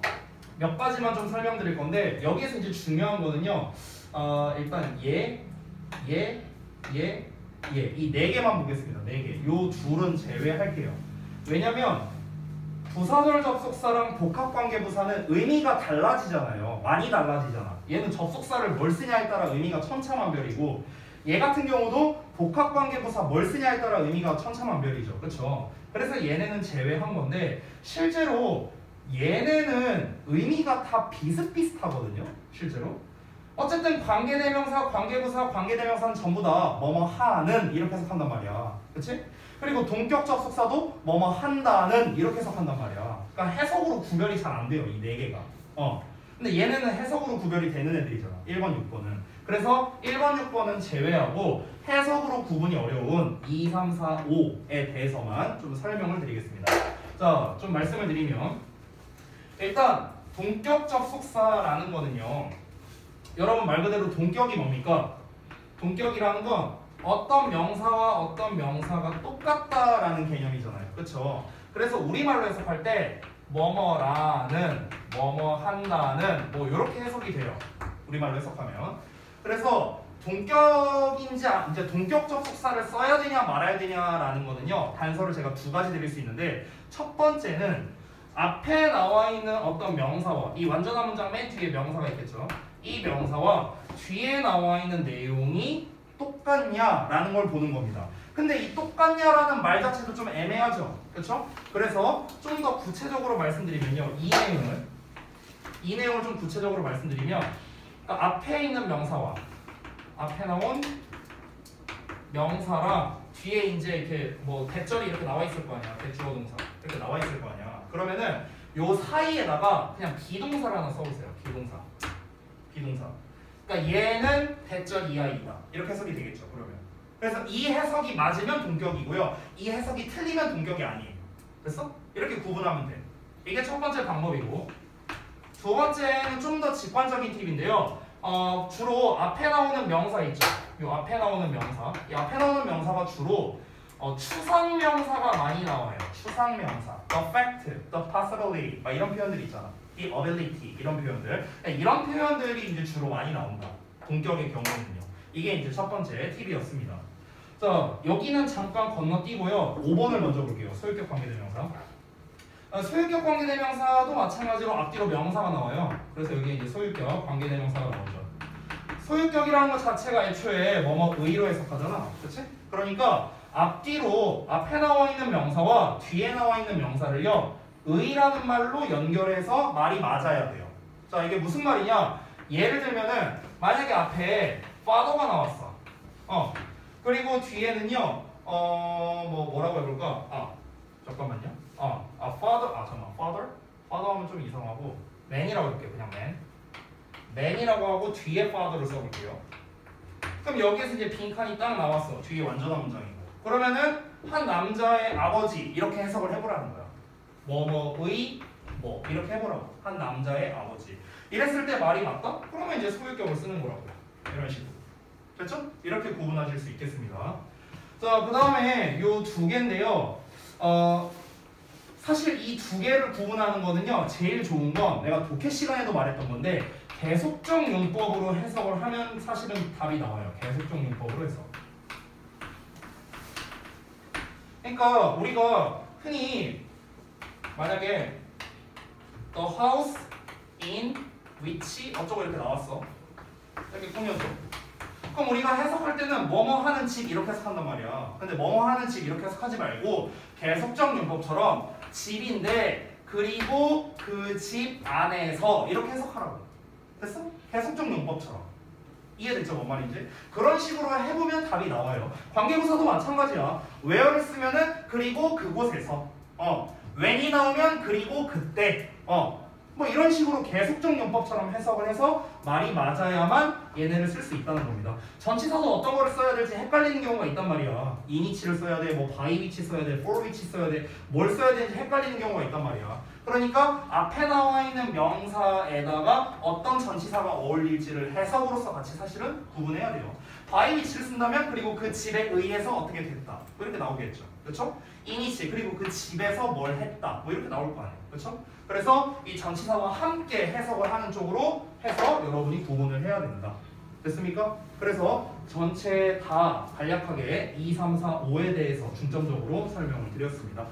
몇 가지만 좀 설명드릴 건데 여기에서 이제 중요한 거는요. 일단 이 4개만 보겠습니다. 4개. 요 둘은 제외할게요. 왜냐면 부사절 접속사랑 복합관계부사는 의미가 달라지잖아요. 많이 달라지잖아. 얘는 접속사를 뭘 쓰냐에 따라 의미가 천차만별이고 얘 같은 경우도 복합관계부사 뭘 쓰냐에 따라 의미가 천차만별이죠. 그렇죠? 그래서 얘네는 제외한 건데 실제로 얘네는 의미가 다 비슷비슷하거든요. 실제로. 어쨌든 관계대명사, 관계부사, 관계대명사는 전부 다 뭐뭐 하는 이렇게 해석한단 말이야. 그치? 그리고 동격 접속사도 뭐뭐 한다는 이렇게 해석한단 말이야. 그러니까 해석으로 구별이 잘 안 돼요. 이 4개가. 근데 얘네는 해석으로 구별이 되는 애들이잖아. 1번, 6번은. 그래서 1번, 6번은 제외하고 해석으로 구분이 어려운 2, 3, 4, 5에 대해서만 좀 설명을 드리겠습니다. 자, 좀 말씀을 드리면 일단 동격 접속사라는 거는요. 여러분 말 그대로 동격이 뭡니까? 동격이라는 건 어떤 명사와 어떤 명사가 똑같다라는 개념이잖아요. 그렇죠? 그래서 우리말로 해석할 때 뭐뭐라는, 뭐뭐 한다는 뭐 이렇게 해석이 돼요. 우리말로 해석하면. 그래서 동격인지 이제 동격 접속사를 써야 되냐 말아야 되냐라는 거는요. 단서를 제가 2가지 드릴 수 있는데 첫 번째는 앞에 나와 있는 어떤 명사와 이 완전한 문장 맨 뒤에 명사가 있겠죠. 이 명사와 뒤에 나와 있는 내용이 똑같냐라는 걸 보는 겁니다. 근데 이 똑같냐라는 말 자체도 좀 애매하죠. 그렇죠? 그래서 좀 더 구체적으로 말씀드리면요. 이 내용을 좀 구체적으로 말씀드리면 그러니까 앞에 있는 명사와 앞에 나온 명사랑 뒤에 이제 이렇게 뭐 대절이 이렇게 나와 있을 거 아니야. 대주어 동사 이렇게 나와 있을 거 아니야. 그러면은 요 사이에다가 그냥 비동사를 하나 써보세요. 비동사. 그러니까 얘는 대절 이하이다. 이렇게 해석이 되겠죠. 그러면. 그래서 이 해석이 맞으면 동격이고요. 이 해석이 틀리면 동격이 아니에요. 됐어? 이렇게 구분하면 돼. 이게 첫 번째 방법이고 두 번째는 좀 더 직관적인 팁인데요. 주로 앞에 나오는 명사 있죠. 이 앞에 나오는 명사. 이 앞에 나오는 명사가 주로 추상명사가 많이 나와요. 추상명사. The fact, the possibility 막 이런 표현들이 있잖아. the ability 이런 표현들. 이런 표현들이 이제 주로 많이 나온다. 동격의 경우에는요. 이게 이제 첫 번째 팁이었습니다. 자, 여기는 잠깐 건너뛰고요. 5번을 먼저 볼게요. 소유격 관계대명사. 소유격 관계대명사도 마찬가지로 앞뒤로 명사가 나와요. 그래서 여기 이제 소유격 관계대명사가 나오죠. 소유격이라는 것 자체가 애초에 뭐뭐의로 해석하잖아. 그렇지? 그러니까 앞뒤로 앞에 나와 있는 명사와 뒤에 나와 있는 명사를요. 의라는 말로 연결해서 말이 맞아야 돼요. 자, 이게 무슨 말이냐? 예를 들면은 만약에 앞에 father가 나왔어. 그리고 뒤에는요. 뭐라고 해볼까? 잠깐만요. father 하면 좀 이상하고 man이라고 할게요. 그냥 man이라고 하고 뒤에 father를 써볼게요. 그럼 여기에서 이제 빈칸이 딱 나왔어. 뒤에 완전한 문장이고. 그러면은 한 남자의 아버지 이렇게 해석을 해보라는 거야. 뭐뭐의 뭐 이렇게 해보라고. 한 남자의 아버지. 이랬을 때 말이 맞다? 그러면 이제 소유격을 쓰는 거라고요. 이런 식으로. 됐죠? 이렇게 구분하실 수 있겠습니다. 자, 그 다음에 요 두 개인데요. 사실 이 두 개를 구분하는 거는요. 제일 좋은 건 내가 독해 시간에도 말했던 건데 계속적 용법으로 해석을 하면 사실은 답이 나와요. 계속적 용법으로 해석. 그러니까 우리가 흔히 만약에 the house in which 어쩌고 이렇게 나왔어. 이렇게 꾸며줘. 그럼 우리가 해석할 때는 뭐뭐 하는 집 이렇게 해석한단 말이야. 근데 뭐뭐 하는 집 이렇게 해석하지 말고 계속적 용법처럼 집인데 그리고 그 집 안에서 이렇게 해석하라고. 됐어? 계속적 용법처럼. 이해됐죠? 뭔 말인지? 그런 식으로 해보면 답이 나와요. 관계부사도 마찬가지야. where를 쓰면은 그리고 그곳에서 when이 나오면 그리고 그때 뭐 이런 식으로 계속적 용법처럼 해석을 해서 말이 맞아야만 얘네를 쓸 수 있다는 겁니다. 전치사도 어떤 거를 써야 될지 헷갈리는 경우가 있단 말이야. in which를 써야 돼, 뭐 by which 써야 돼, for which 써야 돼, 뭘 써야 되는지 헷갈리는 경우가 있단 말이야. 그러니까 앞에 나와 있는 명사에다가 어떤 전치사가 어울릴지를 해석으로서 같이 사실은 구분해야 돼요. by which를 쓴다면 그리고 그 집에 의해서 어떻게 됐다. 뭐 이렇게 나오겠죠. 그렇죠? in which 그리고 그 집에서 뭘 했다. 뭐 이렇게 나올 거 아니에요. 그렇죠? 그래서 이 전치사와 함께 해석을 하는 쪽으로 해서 여러분이 구분을 해야 된다. 됐습니까? 그래서 전체 다 간략하게 2, 3, 4, 5에 대해서 중점적으로 설명을 드렸습니다.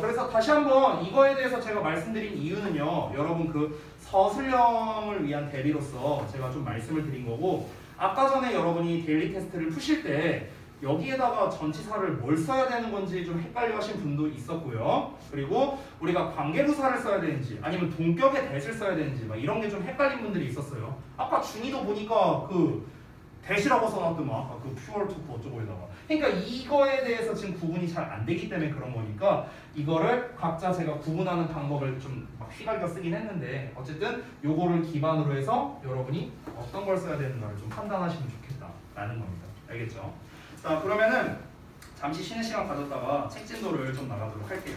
그래서 다시 한번 이거에 대해서 제가 말씀드린 이유는요. 여러분 그 서술형을 위한 대비로서 제가 좀 말씀을 드린 거고 아까 전에 여러분이 데일리 테스트를 푸실 때 여기에다가 전치사를 뭘 써야 되는 건지 좀 헷갈려 하신 분도 있었고요. 그리고 우리가 관계부사를 써야 되는지 아니면 동격의 대를 써야 되는지 막 이런 게 좀 헷갈린 분들이 있었어요. 아까 준이도 보니까 그 대시라고 써놨더만 아까 그 퓨어 투프 어쩌고에다가 그러니까 이거에 대해서 지금 구분이 잘 안 되기 때문에 그런 거니까 이거를 각자 제가 구분하는 방법을 좀 막 휘갈겨 쓰긴 했는데 어쨌든 요거를 기반으로 해서 여러분이 어떤 걸 써야 되는가를 좀 판단하시면 좋겠다라는 겁니다. 알겠죠? 자, 그러면은 잠시 쉬는 시간 가졌다가 책 진도를 좀 나가도록 할게요.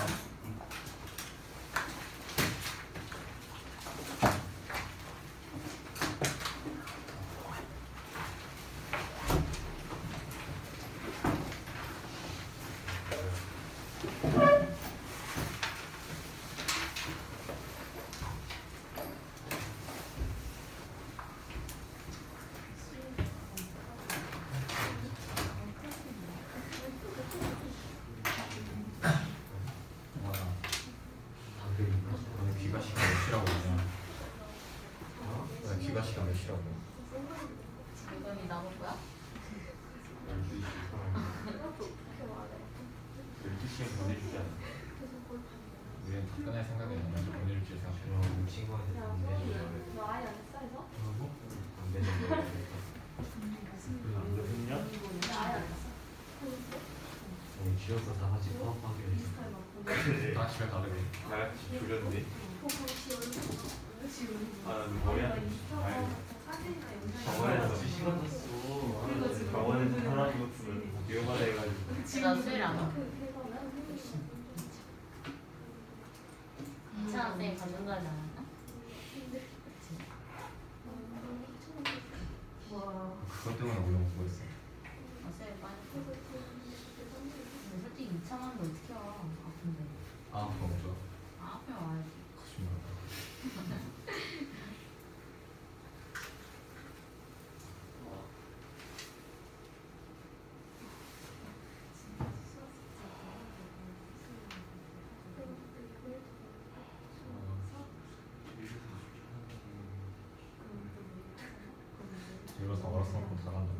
시간 보내주지 않아. 우리는 답변할 생각이 없는데 보내줄지 생각해. 그럼 친구한테 돈 내줘야 돼. 너 아예 안 했어 해서? 돈 내줘야 돼. 그랬냐? 나 아예 안 했어. 쥐어서 다 같이 파업하기로 했어. 그래. 다 집에 다르게. 나같이 줄였는데. 아, 뭐야? 병원에서 2시간 탔어. 병원에서 사람 높으면 위험하다 해가지고. 나 수요일 안 와. 이찬원 쌤이 가져가지 않았나? 그것 때문에 우리 먹고 있어. 아, 쌤 빨리. 근데 솔직히 2,000원도 어떻게 와? 아픈데. 아, 그거 없어. 아, 앞에 와야지. 거짓말. 이거 다 알았어. 다 간다.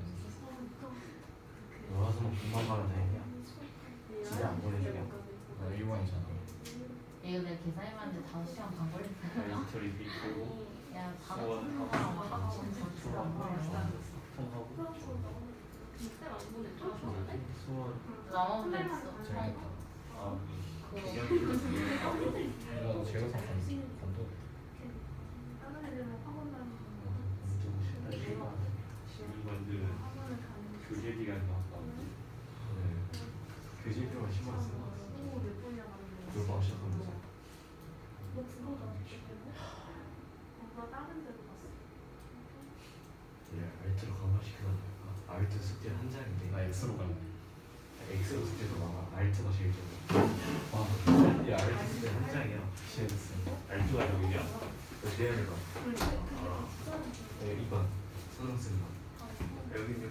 놀아서 뭐 금방 가면 되냐? 집에 안 보내주냐? 너 일본이잖아. 이거 내가 계산해봤는데 5시간 반 걸렸다. 이틀이 비고 야, 바로 통화랑 하고 진짜 안 걸렸어. 통하고. 수원. 나만 됐어. 재밌겠다. 아, 그거. 이거 제가상 감독. 엄청 싫다 싫어. 이분들 교재 기간 나왔다. 교재표가 심었어. 졸업 시작하면서. 알트로 강화시켜야 될까? 알트 숙제 한 장인데. 나 X로 갈래. 엑스로 숙제도 많아. 알트가 제일 좋아. 와, 야 알트 숙제 한 장이야. 시에스. 알투가 여기냐? 너 대현이가. 이번 선생님. 여기는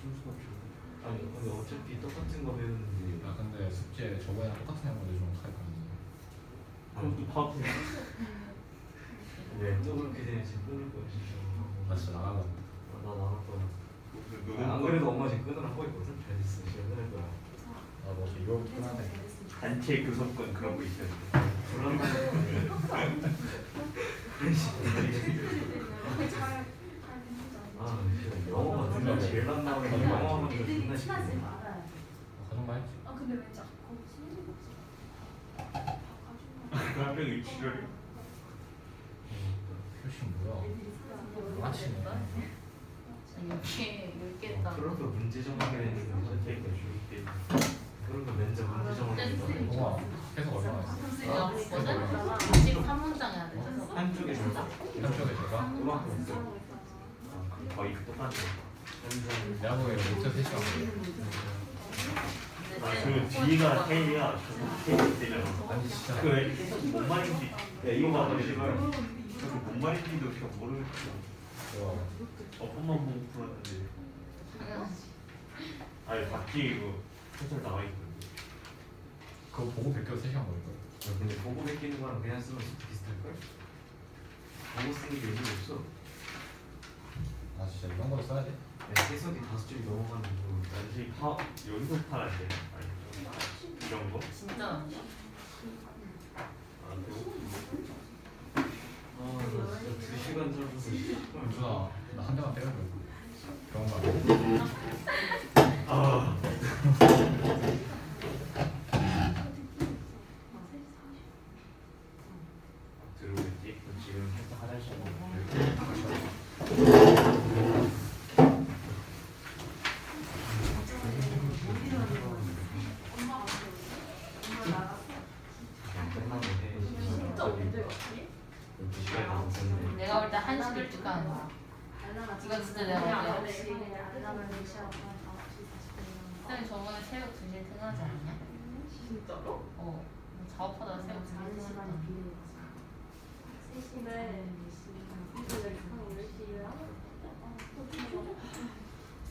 순수가 좋아. 아니 근데 어차피 똑같은 거 배우는데. 야, 근데 숙제 저번이랑 똑같은 내용 내주면 어떡할 건데? 그럼 또 파악해. 왜또 그렇게 되냐 지금 끊을 거야 진짜. 나 진짜 나가려. 나 나갈 거야. 안 그래도 엄마 지금 끊으라 하고 있거든. 잘 됐어. 지금 끊을 거야. 나뭐 이거부터 끊어야 돼. 단체 교섭권 그런 거 있었는데. 아 진짜 영어가 존나 제일 안 나오는 거 영어 하면 존나 쉽네. 가정만 했지. 아 근데 왜 자꾸 쓰는 그 학생이 지랄이. 표시 뭐야? 마치네. 10개 했다. 그런 거 문제 정하게 되는 거 선택과 줄게. 그런 거 면접 문제 정하게 되는 거. 우와, 해석 얼마나 했어? 내가 보거든? 아직 3문장 해야 돼. 한쪽에 줄까? 한쪽에 제가? 음악 없어. 거의 똑같네. 내가 보기에 목표 3시간 그 뒤가 헤이야. 헤이 되잖아. 아니 진짜. 그뭔 말인지. 야 이거 봐봐 씨발. 그뭔 말인지도 그냥 모르겠어. 어법만 보고 풀었는데. 아니 밖에 이거 해설 나와 있거든. 그거 보고 베껴서 3시간 걸릴걸? 근데 보고 베끼는 거랑 그냥 쓰면 비슷할걸? 보고 쓰는 게 의미 없어. 아 진짜 이런 거 써야 돼? 해석이 5줄이 넘어가는 거. 단지 여기서 팔아야 돼. 아니 이런 거? 진짜 아니야? 아 그거? 나 진짜 2시간 살면서 윤준아, 나 한 대만 때려줘. 병원 가. 아. 들어오겠지? 지금 살짝 화장실 진짜 언제 갔지? 12시간 남았는데. 내가 볼 때 1시간 일찍 가는 거야. 이건 진짜 내가 볼때 쌤 저번에 새벽 2시에 퇴근하지 않았냐? 진짜로? 어. 작업하다가 새벽 2시에 퇴근했잖아.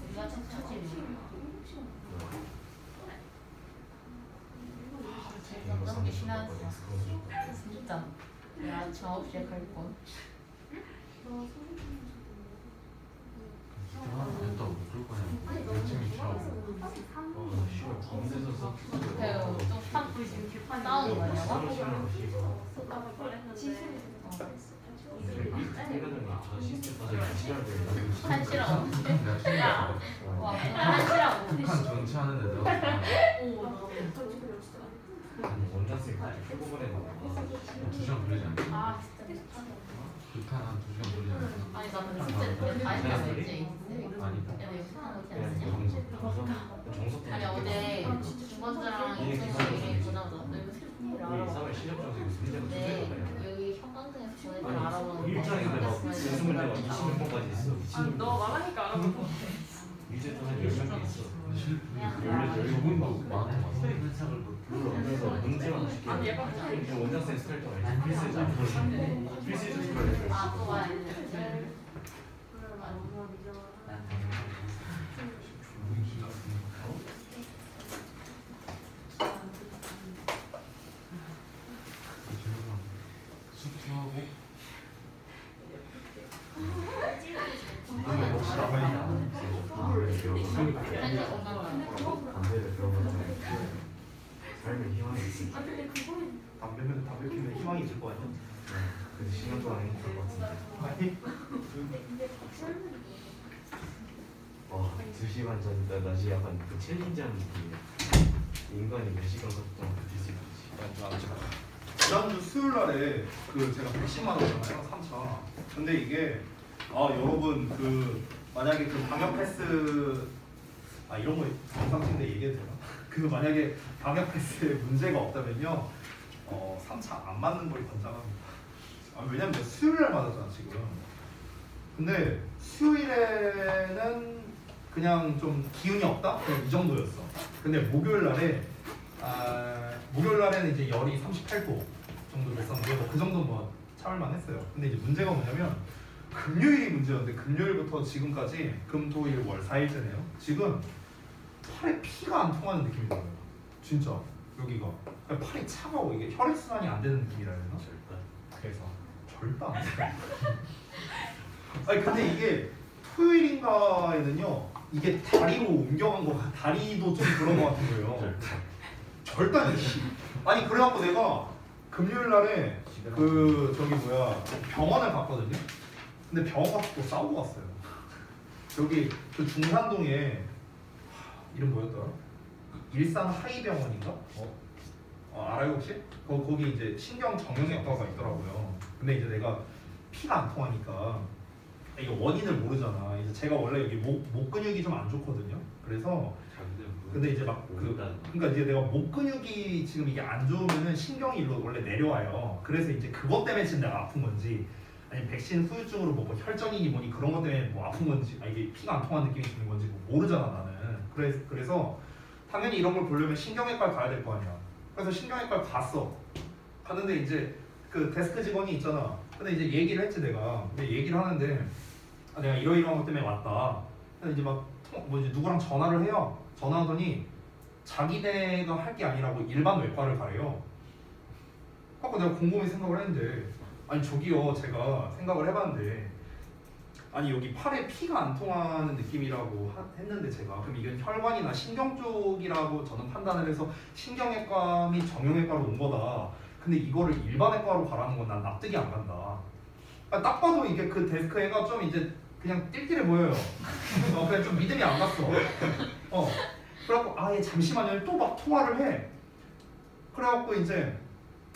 우리가 책 처지. 어떤 게 신나서 진짜. 내가 아침 9시에 갈걸. 됐다고 못 거냐? 열심히 치라고. 씨발 군대에서 배우 또 싸우는 거냐고? 썼다고 말했는데 한시라고 야 와, 한시라고 북한 정치하는 애들 아니 원장쌤 표본에 2시간 걸리지 않나? 아 진짜 미쳤네. 북한 한 2시간 걸리지 않나? 아니 나 근데 진짜 다 했다고 했지. 아니 야 너 이거 하는 거지 그냥 않았냐? 정석 아니 어제 중간주랑 이선이 보자마자 너 이거 실력을 알아봐. 사회 실력 정책 문제가 네 문제가 여기 현관등에서 보내서 아니 알아보는데 일장인데 막 무슨 문제가 20몇 번까지 있어 너 말하니까 알아볼 것 같아. 위제도 한 10명 있어 저분도 많은 거 스타일 분석을 불러 그래서 문제만 쉽게 아니, 약간 원장쌤 스타일도 알지 필수지 필수지 스타일 아또 와야 돼. 숙제하고 혹시 남아있냐? 담배를 들어보면 삶의 희망이 있을 때 담배면 담배 피면 희망이 있을 거 아니야? 그래서 10년 동안 행복할 것 같은데 아니 와 2시간 전 낮이 약간 그 챌린지하는 느낌이야 인간이 몇 시간 동안 버틸 수 있는지 지난주 수요일 날에 그 제가 백신 맞았잖아요 3차. 근데 이게 여러분 그 만약에 그 방역 패스 이런 거 영상 찍는데 얘기해도 되나? 그 만약에 방역 패스에 문제가 없다면요 3차 안 맞는 걸 권장합니다. 왜냐면 내가 수요일 날 맞았잖아 지금. 근데 수요일에는 그냥 좀 기운이 없다? 그냥 이 정도였어. 근데 목요일 날에는 이제 열이 38도 정도 됐었는데 그 정도는 뭐 참을만 했어요. 근데 이제 문제가 뭐냐면 금요일이 문제였는데 금요일부터 지금까지 금, 토, 일, 월 4일째네요. 지금 팔에 피가 안 통하는 느낌이 들어요. 진짜 여기가 팔이 차가워. 이게 혈액순환이 안 되는 느낌이라 해야 되나? 그래서 절대 안 돼요. 아니 근데 이게 토요일인가에는요 이게 다리로 옮겨간 거 다리도 좀 그런 거 같은 거예요. 절대 안 돼. 아니 그래갖고 내가 금요일 날에 그 병원을 갔거든요. 근데 병원 가서 또 싸우고 왔어요. 여기 그 중산동에 이름 뭐였더라? 일산 하이병원인가? 알아요 혹시? 거기 이제 신경 정형외과가 있더라고요. 근데 이제 내가 피가 안 통하니까 이게 원인을 모르잖아. 이제 제가 원래 여기 목 근육이 좀 안 좋거든요. 그래서 근데 이제 그러니까 이제 내가 목 근육이 지금 이게 안 좋으면은 신경이 일로 원래 내려와요. 그래서 이제 그것 때문에 지금 내가 아픈 건지 아니면 백신 후유증으로 뭐 혈전이니 뭐니 그런 것 때문에 뭐 아픈 건지 이게 피가 안 통하는 느낌이 드는 건지 뭐 모르잖아 나는. 그래서 당연히 이런 걸 보려면 신경외과를 가야 될 거 아니야. 그래서 신경외과를 갔는데 이제 그 데스크 직원이 있잖아. 근데 이제 얘기를 했지 내가. 근데 얘기를 하는데 내가 이러이러한 것 때문에 왔다. 근데 이제 막 이제 누구랑 전화를 해요. 전화하더니 자기네가 할 게 아니라고 일반 외과를 가래요. 그래서 내가 곰곰이 생각을 했는데 아니 저기요 제가 생각을 해봤는데 아니 여기 팔에 피가 안 통하는 느낌이라고 했는데 제가 그럼 이건 혈관이나 신경 쪽이라고 저는 판단을 해서 신경외과 및 정형외과로 온 거다. 근데 이거를 일반외과로 가라는 건 난 납득이 안 간다. 딱 봐도 이게 그 데스크 애가 좀 이제 그냥 띨띨해 보여요. 그냥 좀 믿음이 안 갔어. 그래갖고 얘 잠시만요. 또 막 통화를 해. 그래갖고 이제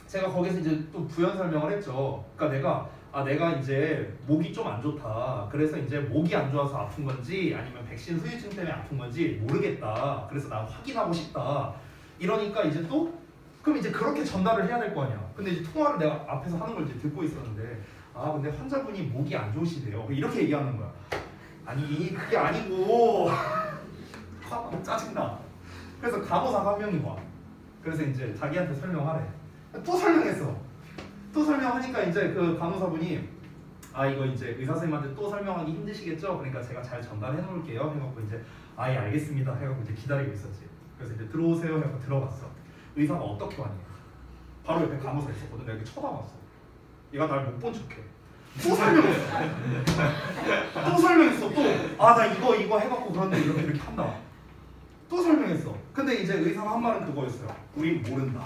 제가 거기서 이제 또 부연 설명을 했죠. 그러니까 내가 이제 목이 좀 안 좋다. 그래서 이제 목이 안 좋아서 아픈 건지 아니면 백신 후유증 때문에 아픈 건지 모르겠다. 그래서 나 확인하고 싶다. 이러니까 이제 또 그럼 이제 그렇게 전달을 해야 될 거 아니야. 근데 이제 통화를 내가 앞에서 하는 걸 이제 듣고 있었는데 근데 환자분이 목이 안 좋으시대요. 이렇게 얘기하는 거야. 아니 그게 아니고 짜증나. 그래서 간호사가 한 명이 와. 그래서 이제 자기한테 설명하래. 또 설명했어. 또 설명하니까 이제 그 간호사분이 이거 이제 의사 선생님한테 또 설명하기 힘드시겠죠? 그러니까 제가 잘 전달해 놓을게요. 해갖고 이제 예 알겠습니다. 해갖고 이제 기다리고 있었지. 그래서 이제 들어오세요. 해갖고 들어갔어. 의사가 어떻게 왔냐? 바로 옆에 간호사 있었거든. 내가 이렇게 쳐다봤어. 얘가 날 못 본 척해. 또 설명했어. 또 설명했어. 또 나 이거 해갖고 그런데 이렇게 한다. 또 설명했어. 근데 이제 의사가 한 말은 그거였어요. 우린 모른다.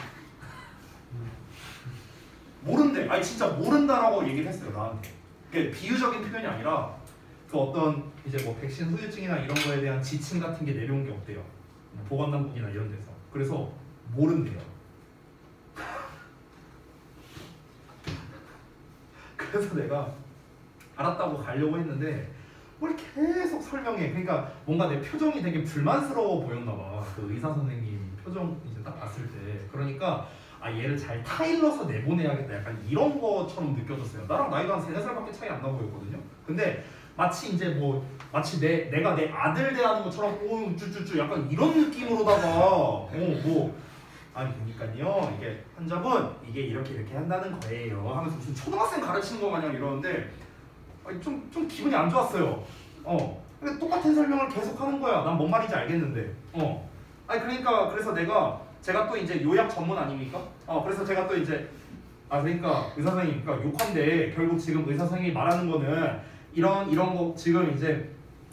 모른대. 아니 진짜 모른다라고 얘기를 했어요 나한테. 그게 비유적인 표현이 아니라 그 어떤 이제 뭐 백신 후유증이나 이런 거에 대한 지침 같은 게 내려온 게 없대요. 보건당국이나 이런 데서. 그래서 모른대요. 그래서 내가 알았다고 가려고 했는데 뭘 계속 설명해. 그러니까 뭔가 내 표정이 되게 불만스러워 보였나 봐. 그 의사 선생님 표정 이제 딱 봤을 때. 그러니까 아 얘를 잘 타일러서 내보내야겠다. 약간 이런 것처럼 느껴졌어요. 나랑 나이가 한 3-4살밖에 차이 안 나 보였거든요. 근데 마치 이제 뭐 마치 내가 내 아들 대하는 것처럼 오 쭈쭈쭈 약간 이런 느낌으로다가 아니 그러니까요 이게 환자분 이게 이렇게 한다는 거예요 하면서 무슨 초등학생 가르치는 거 마냥 이러는데 아니, 좀 기분이 안 좋았어요. 근데 똑같은 설명을 계속 하는 거야. 난 뭔 말인지 알겠는데. 아니 그러니까 그래서 제가 또 이제 요약 전문 아닙니까? 그래서 제가 또 이제 그러니까 의사 선생님 그러니까 욕한데 결국 지금 의사 선생님이 말하는 거는 이런 거 지금 이제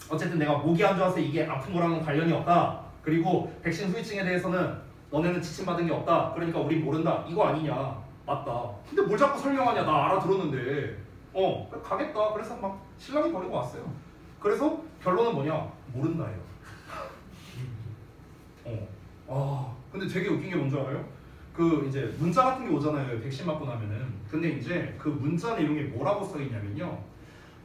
어쨌든 내가 목이 안 좋아서 이게 아픈 거랑은 관련이 없다. 그리고 백신 후유증에 대해서는 너네는 지침받은 게 없다. 그러니까 우린 모른다. 이거 아니냐. 맞다. 근데 뭘 자꾸 설명하냐. 나 알아들었는데. 가겠다. 그래서 막 신랑이 버리고 왔어요. 그래서 결론은 뭐냐. 모른다예요. 근데 되게 웃긴 게 뭔지 알아요? 그 이제 문자 같은 게 오잖아요. 백신 맞고 나면은. 근데 이제 그 문자 내용에 뭐라고 써 있냐면요.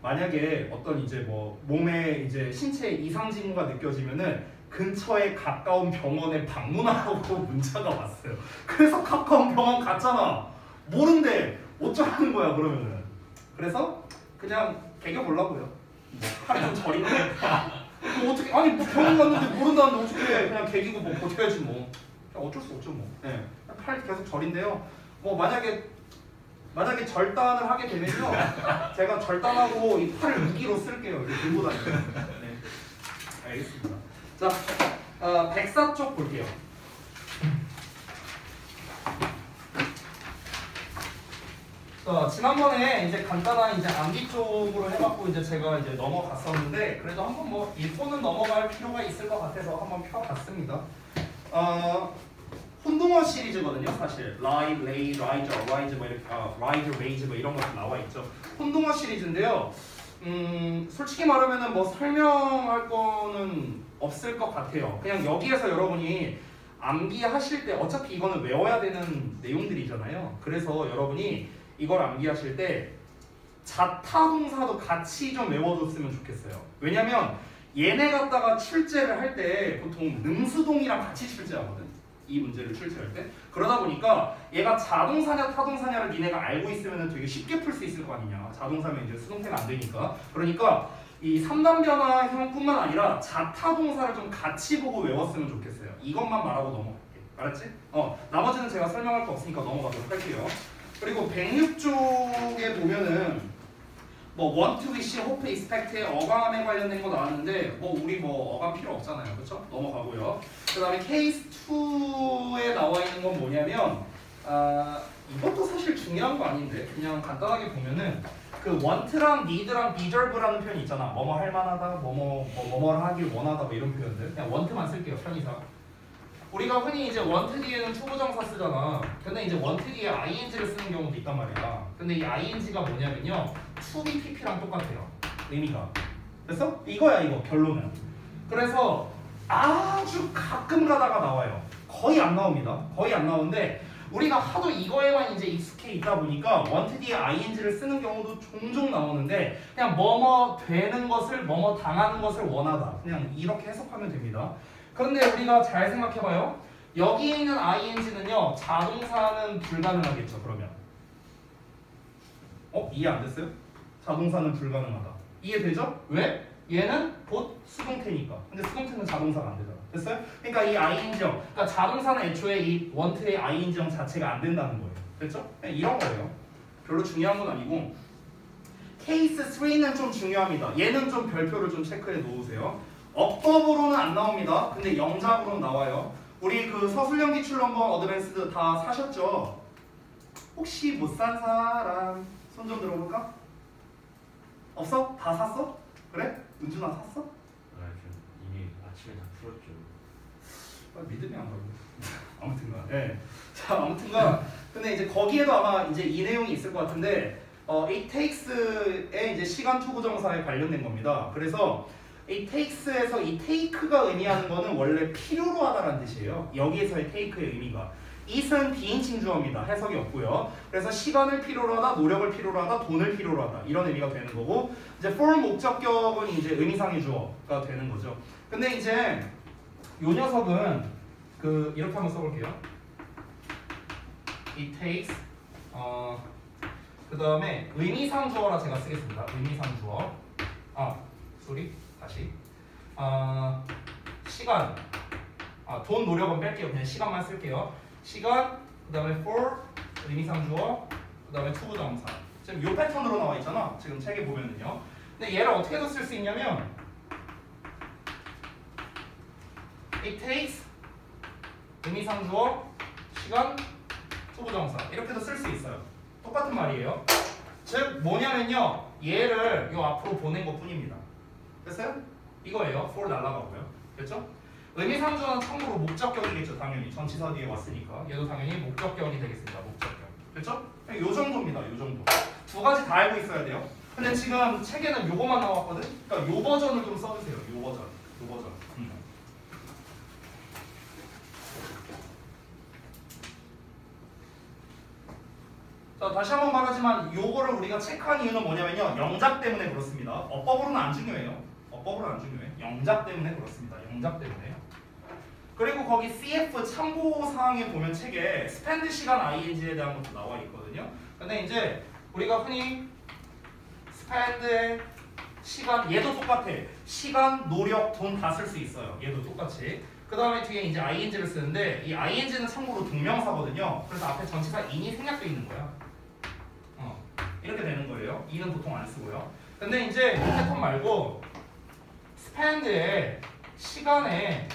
만약에 어떤 이제 뭐 몸에 이제 신체 이상 징후가 느껴지면은 근처에 가까운 병원에 방문하라고 문자가 왔어요. 그래서 가까운 병원 갔잖아. 모른대. 어쩌라는 거야 그러면은. 그래서 그냥 개겨 보려고요. 팔이 좀 저린데. 뭐 어떻게 아니 뭐 병원 갔는데 모른다는데 어떻게 그냥 개기고 뭐 버텨야지 뭐. 어쩔 수 없죠 뭐. 네. 팔 계속 저린데요. 뭐 만약에 절단을 하게 되면요, 제가 절단하고 이 팔을 무기로 쓸게요. 이렇게 들고 다니고. 네, 알겠습니다. 자, 백사 쪽 볼게요. 지난번에 이제 간단한 이제 암기 쪽으로 해갖고 이제 제가 이제 넘어갔었는데 그래도 한번 뭐 읽고는 넘어갈 필요가 있을 것 같아서 한번 펴봤습니다. 혼동어 시리즈거든요, 사실. lie, lay, rise, arise, 뭐 이렇게, rise, raise 뭐 이런 것도 나와 있죠. 혼동어 시리즈인데요. 솔직히 말하면은 뭐 설명할 거는 없을 것 같아요. 그냥 여기에서 여러분이 암기하실 때 어차피 이거는 외워야 되는 내용들이잖아요. 그래서 여러분이 이걸 암기하실 때 자타동사도 같이 좀 외워뒀으면 좋겠어요. 왜냐면 얘네 갖다가 출제를 할 때 보통 능수동이랑 같이 출제하거든. 이 문제를 출제할 때. 그러다 보니까 얘가 자동사냐 타동사냐를 니네가 알고 있으면 되게 쉽게 풀 수 있을 거 아니냐. 자동사면 이제 수동태가 안 되니까. 그러니까 이 3단 변화형뿐만 아니라 자타동사를 좀 같이 보고 외웠으면 좋겠어요. 이것만 말하고 넘어갈게. 알았지? 나머지는 제가 설명할 거 없으니까 넘어가도록 할게요. 그리고 106쪽에 보면은 뭐 want to, wish, hope, expect의 어감에 관련된 거 나왔는데 뭐 우리 뭐 어감 필요 없잖아요. 그렇죠? 넘어가고요. 그 다음에 케이스 2에 나와 있는 건 뭐냐면 이것도 사실 중요한 거 아닌데 그냥 간단하게 보면은 그 want랑 need랑 deserve라는 표현이 있잖아. 뭐뭐 할 만하다, 뭐뭐를 하길 원하다 뭐 이런 표현들. 그냥 want만 쓸게요. 편의상. 우리가 흔히 이제 want 뒤에는 투부정사 쓰잖아. 근데 이제 want 뒤에 ing를 쓰는 경우도 있단 말이야. 근데 이 ing가 뭐냐면요, to be pp랑 똑같아요. 의미가. 그래서 이거야 이거 결론은. 그래서 아주 가끔 가다가 나와요. 거의 안 나옵니다. 거의 안 나오는데 우리가 하도 이거에만 이제 익숙해 있다 보니까 want 뒤에 ing를 쓰는 경우도 종종 나오는데 그냥 뭐뭐 되는 것을 뭐뭐 당하는 것을 원하다. 그냥 이렇게 해석하면 됩니다. 그런데 우리가 잘 생각해봐요. 여기에 있는 ing는요 자동사는 불가능하겠죠. 그러면 이해 안 됐어요? 자동사는 불가능하다. 이해되죠? 왜? 얘는 곧 수동태니까. 근데 수동태는 자동사가 안 되잖아. 됐어요? 그러니까 이 ing형, 그러니까 자동사는 애초에 이 want의 ing형 자체가 안 된다는 거예요. 됐죠? 그냥 이런 거예요. 별로 중요한 건 아니고. 케이스 3는 좀 중요합니다. 얘는 좀 별표를 좀 체크해 놓으세요. 어법으로는 안 나옵니다. 근데 영작으로는 나와요. 우리 그 서술형 기출 넘버 어드밴스드 다 사셨죠? 혹시 못 산 사람 손 좀 들어볼까? 없어? 다 샀어? 그래? 은준아 샀어? 이미 아침에 다 풀었죠. 믿음이 안 가고. 아무튼간. 예. 자, 아무튼간 근데 이제 거기에도 아마 이제 이 내용이 있을 것 같은데 it takes의 이제 시간 투부정사에 관련된 겁니다. 그래서 it takes에서 이 take가 의미하는 거는 원래 필요로 하다라는 뜻이에요. 여기에서의 take의 의미가. it은 비인칭 주어입니다. 해석이 없고요. 그래서 시간을 필요로 하다, 노력을 필요로 하다, 돈을 필요로 하다 이런 의미가 되는 거고 이제 for 목적격은 이제 의미상의 주어가 되는 거죠. 근데 이제 요 녀석은 이렇게 한번 써볼게요. it takes 그 다음에 의미상 주어라 제가 쓰겠습니다. 의미상 주어. 다시. 시간. 돈 노력은 뺄게요. 그냥 시간만 쓸게요. 시간, 그 다음에 for, 의미상 주어, 그 다음에 투부정사. 지금 요 패턴으로 나와 있잖아. 지금 책에 보면은요. 근데 얘를 어떻게도 쓸 수 있냐면 it takes, 의미상 주어, 시간, 투부정사. 이렇게도 쓸 수 있어요. 똑같은 말이에요. 즉 뭐냐면요. 얘를 요 앞으로 보낸 것 뿐입니다. 됐어요? 이거예요. for 날라가고요. 됐죠? 의미상주어는 참고로 목적격이겠죠. 당연히 전치사 뒤에 왔으니까 얘도 당연히 목적격이 되겠습니다. 목적격. 됐죠? 요 정도입니다. 요 정도. 두 가지 다 알고 있어야 돼요. 근데 지금 책에는 요거만 나왔거든. 그러니까 요 버전을 좀 써주세요. 요 버전. 요 버전. 자, 다시 한번 말하지만 요거를 우리가 체크한 이유는 뭐냐면요. 영작 때문에 그렇습니다. 어법으로는 안 중요해요. 어법으로는 안 중요해. 영작 때문에 그렇습니다. 영작 때문에. 그리고 거기 CF 참고사항에 보면 책에 스펜드 시간 ing에 대한 것도 나와 있거든요. 근데 이제 우리가 흔히 스펜드의 시간, 얘도 똑같아. 시간, 노력, 돈 다 쓸 수 있어요. 얘도 똑같이. 그 다음에 뒤에 이제 ing를 쓰는데 이 ing는 참고로 동명사거든요. 그래서 앞에 전치사 in이 생략되어 있는 거야. 이렇게 되는 거예요. in은 보통 안 쓰고요. 근데 이제 이 패턴 말고 spend의 시간에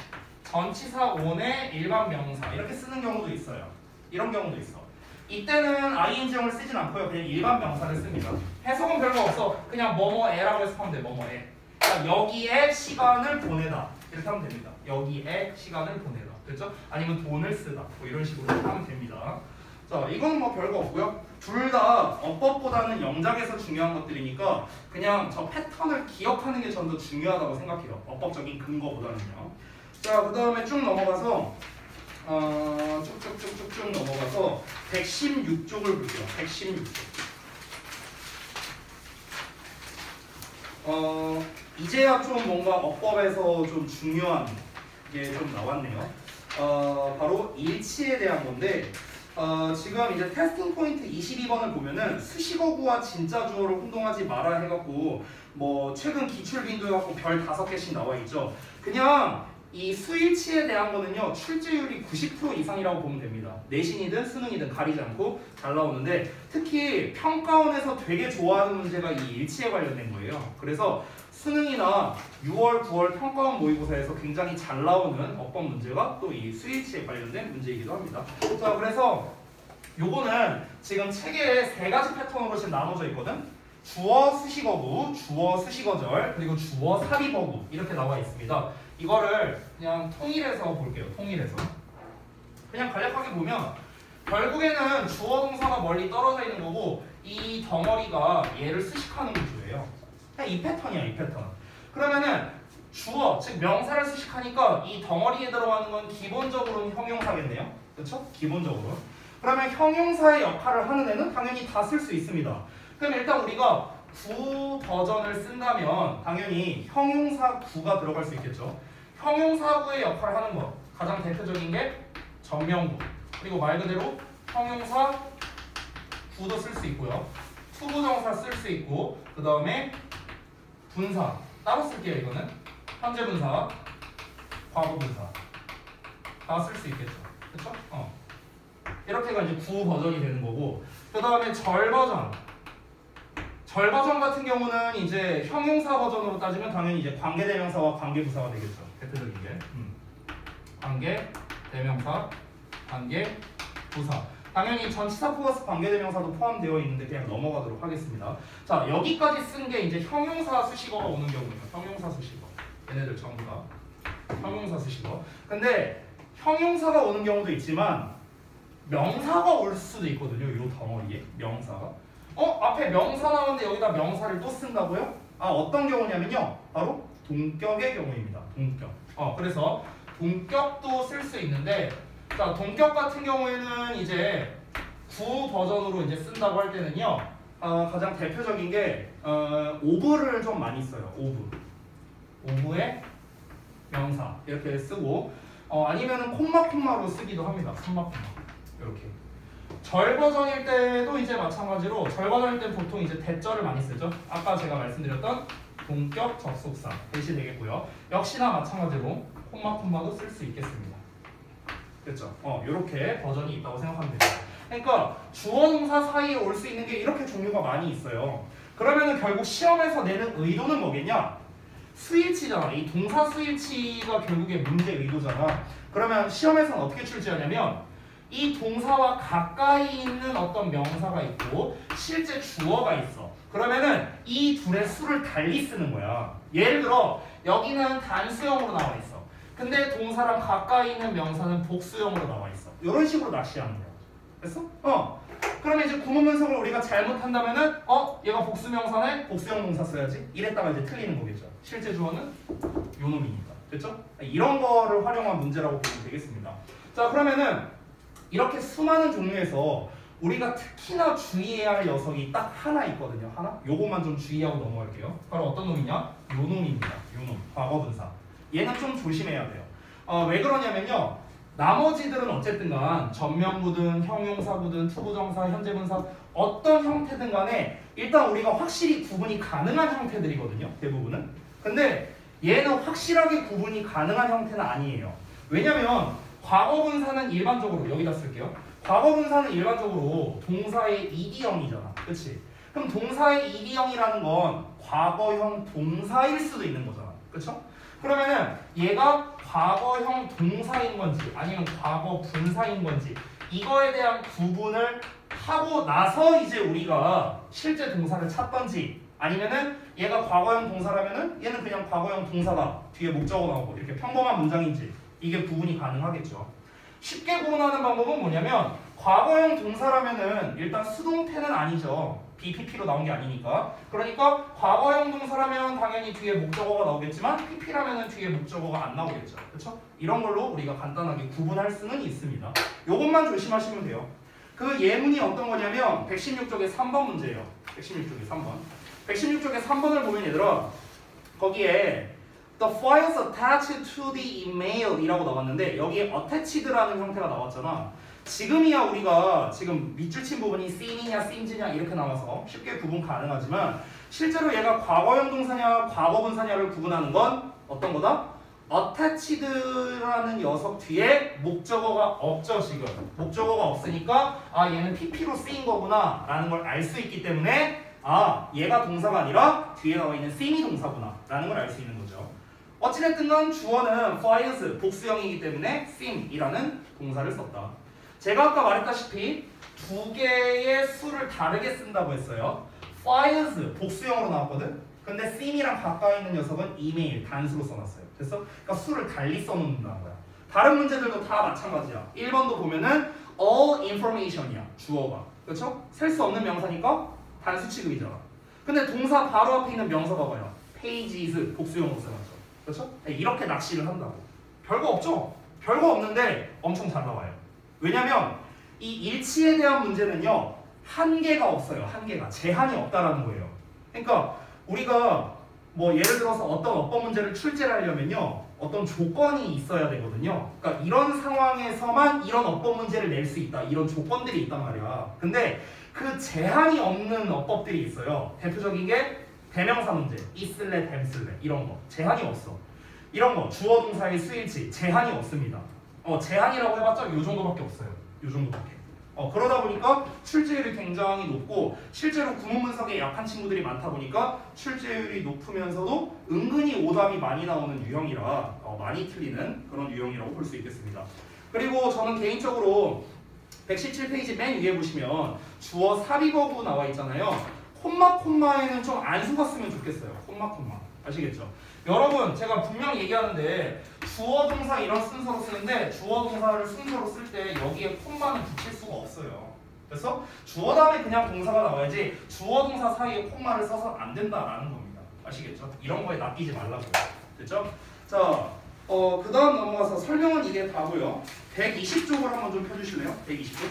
전치사 on의 일반 명사 이렇게 쓰는 경우도 있어요. 이런 경우도 있어. 이때는 ing형을 쓰진 않고요. 그냥 일반 명사를 씁니다. 해석은 별거 없어. 그냥 뭐뭐에라고 해서 하면 돼. 뭐뭐에. 그러니까 여기에 시간을 보내다. 이렇게 하면 됩니다. 여기에 시간을 보내다. 그렇죠? 아니면 돈을 쓰다. 뭐 이런 식으로 하면 됩니다. 자, 이건 뭐 별거 없고요. 둘 다 어법보다는 영작에서 중요한 것들이니까 그냥 저 패턴을 기억하는 게 전 더 중요하다고 생각해요. 어법적인 근거보다는요. 자, 그 다음에 쭉 넘어가서 쭉쭉쭉쭉 넘어가서 116쪽을 볼게요. 116쪽. 이제야 좀 뭔가 어법에서 좀 중요한 게 좀 나왔네요. 바로 일치에 대한 건데 지금 이제 테스팅 포인트 22번을 보면은 수식어구와 진짜 주어를 혼동하지 마라 해갖고 뭐 최근 기출 빈도 해갖고 별 5개씩 나와 있죠. 그냥 이 수일치에 대한 거는요 출제율이 90% 이상이라고 보면 됩니다. 내신이든 수능이든 가리지 않고 잘 나오는데 특히 평가원에서 되게 좋아하는 문제가 이 일치에 관련된 거예요. 그래서 수능이나 6월, 9월 평가원 모의고사에서 굉장히 잘 나오는 어법 문제가 또 이 수일치에 관련된 문제이기도 합니다. 자, 그래서 요거는 지금 책에 3가지 패턴으로 지금 나눠져 있거든. 주어 수식어구, 주어 수식어절, 그리고 주어 삽입어구 이렇게 나와 있습니다. 이거를 그냥 통일해서 볼게요. 통일해서. 그냥 간략하게 보면 결국에는 주어 동사가 멀리 떨어져 있는 거고 이 덩어리가 얘를 수식하는 구조예요. 그냥 이 패턴이야, 이 패턴. 그러면은 주어, 즉 명사를 수식하니까 이 덩어리에 들어가는 건 기본적으로는 형용사겠네요. 그렇죠? 기본적으로. 그러면 형용사의 역할을 하는 애는 당연히 다 쓸 수 있습니다. 그럼 일단 우리가 구 버전을 쓴다면 당연히 형용사 구가 들어갈 수 있겠죠. 형용사구의 역할을 하는 것 가장 대표적인 게 전명구, 그리고 말 그대로 형용사 구도 쓸 수 있고요. 투부정사 쓸 수 있고, 그 다음에 분사 따로 쓸게요. 이거는 현재 분사, 과거 분사 다 쓸 수 있겠죠. 그렇죠? 이렇게가 이제 구 버전이 되는 거고, 그 다음에 절 버전. 절 버전 같은 경우는 이제 형용사 버전으로 따지면 당연히 이제 관계대명사와 관계부사가 되겠죠. 대표적인 게 관계, 대명사, 관계, 부사. 당연히 전치사 플러스 관계대명사도 포함되어 있는데 그냥 넘어가도록 하겠습니다. 자, 여기까지 쓴 게 이제 형용사 수식어가 오는 경우예요. 형용사 수식어. 얘네들 전부 다 형용사 수식어. 근데 형용사가 오는 경우도 있지만 명사가 올 수도 있거든요. 이 덩어리에 명사가. 앞에 명사 나오는데 여기다 명사를 또 쓴다고요? 어떤 경우냐면요. 바로 동격의 경우입니다. 동격. 그래서 동격도 쓸 수 있는데, 자, 동격 같은 경우에는 이제 구 버전으로 이제 쓴다고 할 때는요. 가장 대표적인 게 오브를 좀 많이 써요. 오브의 명사 이렇게 쓰고, 아니면은 콤마로 쓰기도 합니다. 콤마 이렇게. 절 버전일 때도 이제 마찬가지로 절 버전일 때 보통 이제 대절을 많이 쓰죠. 아까 제가 말씀드렸던 동격 접속사 대시 되겠고요. 역시나 마찬가지로 콤마도 쓸 수 있겠습니다. 됐죠? 이렇게 버전이 있다고 생각하면 됩니다. 그러니까 주어 동사 사이에 올 수 있는 게 이렇게 종류가 많이 있어요. 그러면은 결국 시험에서 내는 의도는 뭐겠냐? 수일치잖아. 이 동사 수일치가 결국에 문제 의도잖아. 그러면 시험에서는 어떻게 출제하냐면 이 동사와 가까이 있는 어떤 명사가 있고 실제 주어가 있어. 그러면은 이 둘의 수를 달리 쓰는 거야. 예를 들어 여기는 단수형으로 나와 있어. 근데 동사랑 가까이 있는 명사는 복수형으로 나와 있어. 이런 식으로 낚시하는 거야. 됐어? 그러면 이제 구문 분석을 우리가 잘못한다면은 얘가 복수명사네? 복수형 동사 써야지. 이랬다가 이제 틀리는 거겠죠. 실제 주어는 요 놈이니까. 됐죠? 이런 거를 활용한 문제라고 보면 되겠습니다. 자, 그러면은 이렇게 수많은 종류에서 우리가 특히나 주의해야 할 녀석이 딱 하나 있거든요. 하나? 요것만 좀 주의하고 넘어갈게요. 바로 어떤 놈이냐? 요 놈입니다. 요 놈. 과거분사. 얘는 좀 조심해야 돼요. 왜 그러냐면요. 나머지들은 어쨌든 간 전면부든 형용사부든 투부정사, 현재분사 어떤 형태든 간에 일단 우리가 확실히 구분이 가능한 형태들이거든요. 대부분은. 근데 얘는 확실하게 구분이 가능한 형태는 아니에요. 왜냐면 과거분사는 일반적으로 여기다 쓸게요. 과거분사는 일반적으로 동사의 ED형이잖아. 그치? 그럼 동사의 ED형이라는 건 과거형 동사일 수도 있는 거잖아. 그쵸? 그러면은 얘가 과거형 동사인 건지 아니면 과거 분사인 건지 이거에 대한 구분을 하고 나서 이제 우리가 실제 동사를 찾던지 아니면은 얘가 과거형 동사라면은 얘는 그냥 과거형 동사다. 뒤에 목적어 나오고 이렇게 평범한 문장인지 이게 구분이 가능하겠죠. 쉽게 구분하는 방법은 뭐냐면 과거형 동사라면은 일단 수동태는 아니죠. BPP로 나온 게 아니니까. 그러니까 과거형 동사라면 당연히 뒤에 목적어가 나오겠지만 PP라면은 뒤에 목적어가 안 나오겠죠. 그렇죠? 이런 걸로 우리가 간단하게 구분할 수는 있습니다. 요것만 조심하시면 돼요. 그 예문이 어떤 거냐면 116쪽의 3번 문제예요. 116쪽의 3번. 116쪽의 3번을 보면 얘들아 거기에 The files attached to the email 이라고 나왔는데 여기에 attached라는 형태가 나왔잖아. 지금이야 우리가 지금 밑줄 친 부분이 seen이냐 seems냐 이렇게 나와서 쉽게 구분 가능하지만 실제로 얘가 과거형 동사냐 과거분사냐를 구분하는 건 어떤 거다? attached라는 녀석 뒤에 목적어가 없죠. 지금 목적어가 없으니까 얘는 PP로 쓰인 거구나 라는 걸 알 수 있기 때문에 얘가 동사가 아니라 뒤에 나와 있는 seem이 동사구나 라는 걸 알 수 있는 거죠. 어찌됐든 간 주어는 files 복수형이기 때문에 seem이라는 동사를 썼다. 제가 아까 말했다시피 두 개의 수를 다르게 쓴다고 했어요. files 복수형으로 나왔거든. 근데 seem이랑 가까이 있는 녀석은 email 단수로 써놨어요. 됐어? 그러니까 수를 달리 써놓는다는 거야. 다른 문제들도 다 마찬가지야. 1번도 보면은 all information이야. 주어가. 그렇죠? 셀 수 없는 명사니까 단수 취급이잖아. 근데 동사 바로 앞에 있는 명사가 뭐야? pages 복수형으로 써놨죠. 그렇죠? 이렇게 낚시를 한다고. 별거 없죠? 별거 없는데 엄청 잘 나와요. 왜냐면 이 일치에 대한 문제는요. 한계가 없어요. 한계가. 제한이 없다라는 거예요. 그러니까 우리가 뭐 예를 들어서 어떤 어법 문제를 출제를 하려면요. 어떤 조건이 있어야 되거든요. 그러니까 이런 상황에서만 이런 어법 문제를 낼 수 있다. 이런 조건들이 있단 말이야. 근데 그 제한이 없는 어법들이 있어요. 대표적인 게 대명사 문제, 있을래, 됨쓸래 이런 거 제한이 없어. 이런 거 주어 동사의 수일치 제한이 없습니다. 제한이라고 해봤자 요 정도밖에 없어요. 요 정도밖에. 그러다 보니까 출제율이 굉장히 높고 실제로 구문 분석에 약한 친구들이 많다 보니까 출제율이 높으면서도 은근히 오답이 많이 나오는 유형이라 많이 틀리는 그런 유형이라고 볼 수 있겠습니다. 그리고 저는 개인적으로 117페이지 맨 위에 보시면 주어 삽입어구 나와 있잖아요. 콤마에는 좀 안 속았으면 좋겠어요. 콤마 아시겠죠? 여러분 제가 분명히 얘기하는데 주어 동사 이런 순서로 쓰는데 주어 동사를 순서로 쓸 때 여기에 콤마는 붙일 수가 없어요. 그래서 주어 다음에 그냥 동사가 나와야지 주어 동사 사이에 콤마를 써서 안 된다라는 겁니다. 아시겠죠? 이런 거에 낚이지 말라고요. 됐죠? 자, 그 다음 넘어가서 설명은 이게 다고요. 120쪽을 한번 좀 펴주실래요? 120쪽.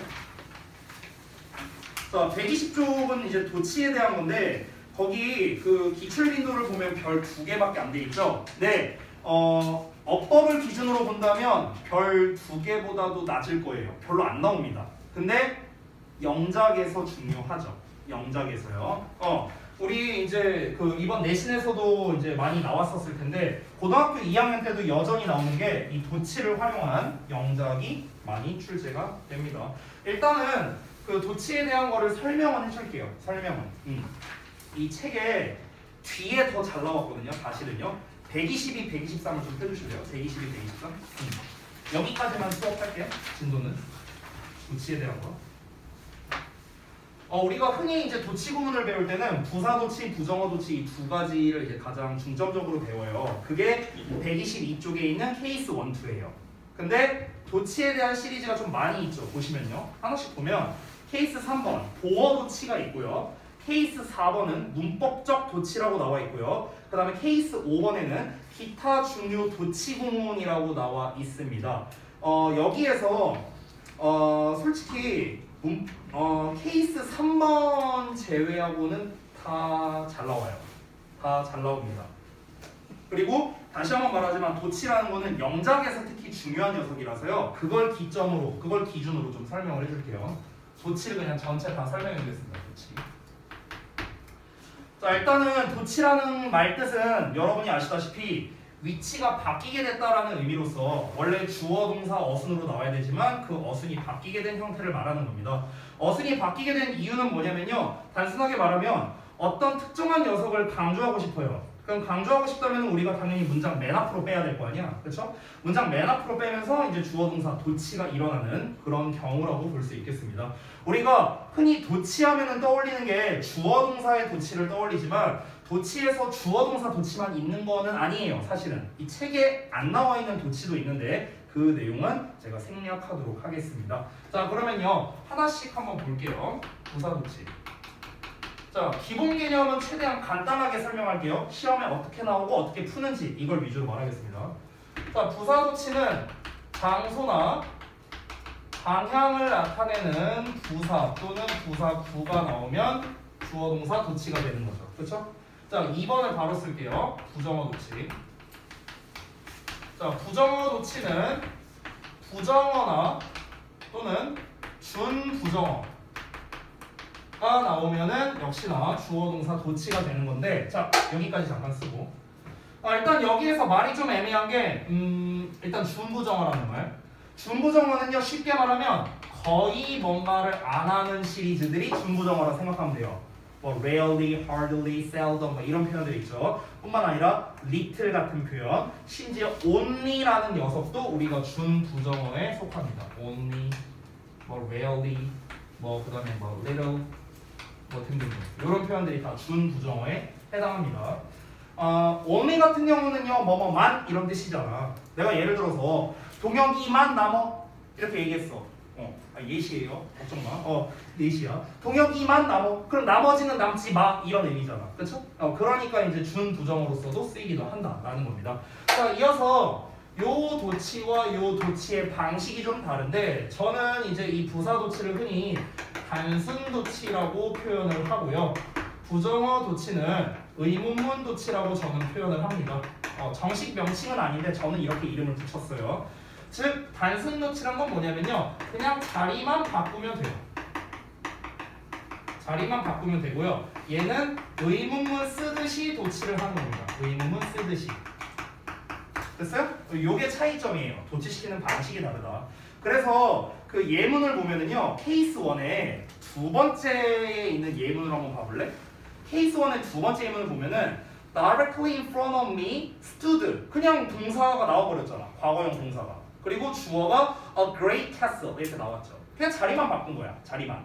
자, 120쪽은 이제 도치에 대한 건데 거기 그 기출 빈도를 보면 별 2개밖에 안 돼 있죠? 네. 어법을 기준으로 본다면 별 2개보다도 낮을 거예요. 별로 안 나옵니다. 근데 영작에서 중요하죠. 영작에서요. 우리 이제 그 이번 내신에서도 이제 많이 나왔었을 텐데 고등학교 2학년 때도 여전히 나오는 게 이 도치를 활용한 영작이 많이 출제가 됩니다. 일단은 그 도치에 대한 거를 설명은 해줄게요. 설명은. 이 책에 뒤에 더 잘 나왔거든요. 사실은요. 122, 123을 좀 펴주실래요? 122, 123. 여기까지만 수업할게요. 진도는 도치에 대한 거. 우리가 흔히 이제 도치 구문을 배울 때는 부사 도치, 부정어 도치 이 2가지를 이제 가장 중점적으로 배워요. 그게 122쪽에 있는 케이스 1, 2예요. 근데 도치에 대한 시리즈가 좀 많이 있죠. 보시면요. 하나씩 보면 케이스 3번 보어 도치가 있고요. 케이스 4번은 문법적 도치라고 나와 있고요. 그 다음에 케이스 5번에는 기타 중요 도치 구문이라고 나와 있습니다. 여기에서 솔직히 케이스 3번 제외하고는 다 잘 나와요. 다 잘 나옵니다. 그리고 다시 한번 말하지만 도치라는 거는 영작에서 특히 중요한 녀석이라서요. 그걸 기준으로 좀 설명을 해줄게요. 도치를 그냥 전체 다 설명해 드리겠습니다. 도치. 자, 일단은 도치라는 말 뜻은 여러분이 아시다시피 위치가 바뀌게 됐다라는 의미로서 원래 주어 동사 어순으로 나와야 되지만 그 어순이 바뀌게 된 형태를 말하는 겁니다. 어순이 바뀌게 된 이유는 뭐냐면요. 단순하게 말하면 어떤 특정한 녀석을 강조하고 싶어요. 그럼 강조하고 싶다면 우리가 당연히 문장 맨 앞으로 빼야 될 거 아니야. 그렇죠? 문장 맨 앞으로 빼면서 이제 주어 동사 도치가 일어나는 그런 경우라고 볼 수 있겠습니다. 우리가 흔히 도치하면은 떠올리는 게 주어 동사의 도치를 떠올리지만 도치에서 주어 동사 도치만 있는 거는 아니에요. 사실은 이 책에 안 나와 있는 도치도 있는데 그 내용은 제가 생략하도록 하겠습니다. 자, 그러면요 하나씩 한번 볼게요. 부사 도치. 자, 기본 개념은 최대한 간단하게 설명할게요. 시험에 어떻게 나오고 어떻게 푸는지 이걸 위주로 말하겠습니다. 자, 부사 도치는 장소나 방향을 나타내는 부사 또는 부사구가 나오면 주어 동사 도치가 되는 거죠. 그렇죠? 자, 2번을 바로 쓸게요. 부정어 도치. 자, 부정어 도치는 부정어나 또는 준부정어가 나오면은 역시나 주어 동사 도치가 되는 건데, 자, 여기까지 잠깐 쓰고. 일단 여기에서 말이 좀 애매한 게 일단 준부정어라는 말. 준부정어는요, 쉽게 말하면 거의 뭔가를 안 하는 시리즈들이 준부정어라 생각하면 돼요. 뭐 rarely, hardly, seldom 이런 표현들이 있죠. 뿐만 아니라 little 같은 표현, 심지어 only라는 녀석도 우리가 준부정어에 속합니다. only, 뭐 rarely, 뭐 그다음에 뭐 little, 뭐 등등 이런 표현들이 다 준부정어에 해당합니다. only 같은 경우는요, 뭐뭐만 이런 뜻이잖아. 내가 예를 들어서 동혁이만 남어 이렇게 얘기했어. 예시예요. 걱정 마. 예시야. 동혁이만 남어. 그럼 나머지는 남지 마 이런 의미잖아. 그렇죠? 그러니까 이제 준부정어로서도 쓰이기도 한다라는 겁니다. 자, 이어서 요 도치와 요 도치의 방식이 좀 다른데 저는 이제 이 부사 도치를 흔히 단순 도치라고 표현을 하고요. 부정어 도치는 의문문 도치라고 저는 표현을 합니다. 정식 명칭은 아닌데 저는 이렇게 이름을 붙였어요. 즉 단순 도치란 건 뭐냐면요, 그냥 자리만 바꾸면 돼요. 자리만 바꾸면 되고요. 얘는 의문문 쓰듯이 도치를 하는 겁니다. 의문문 쓰듯이. 됐어요? 요게 차이점이에요. 도치시키는 방식이 다르다. 그래서 그 예문을 보면은요, 케이스 1에 두 번째에 있는 예문을 한번 봐볼래? 케이스 1의 두 번째 예문을 보면은 directly in front of me stood, 그냥 동사가 나와버렸잖아. 과거형 동사가. 그리고 주어가 a great castle 이렇게 나왔죠. 그냥 자리만 바꾼 거야. 자리만.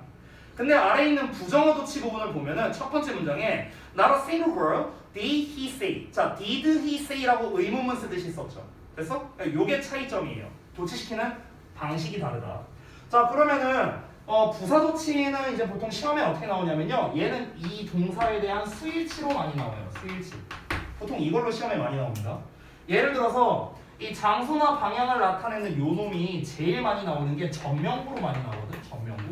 근데 아래에 있는 부정어 도치 부분을 보면은 첫 번째 문장에 not a single word did he say. 자, did he say라고 의문문 쓰듯이 썼죠. 됐어? 요게 차이점이에요. 도치시키는 방식이 다르다. 자 그러면은 부사도치는 이제 보통 시험에 어떻게 나오냐면요. 얘는 이 동사에 대한 수일치로 많이 나와요. 수일치. 보통 이걸로 시험에 많이 나옵니다. 예를 들어서 이 장소나 방향을 나타내는 요 놈이 제일 많이 나오는 게 전명구로 많이 나오거든. 전명구.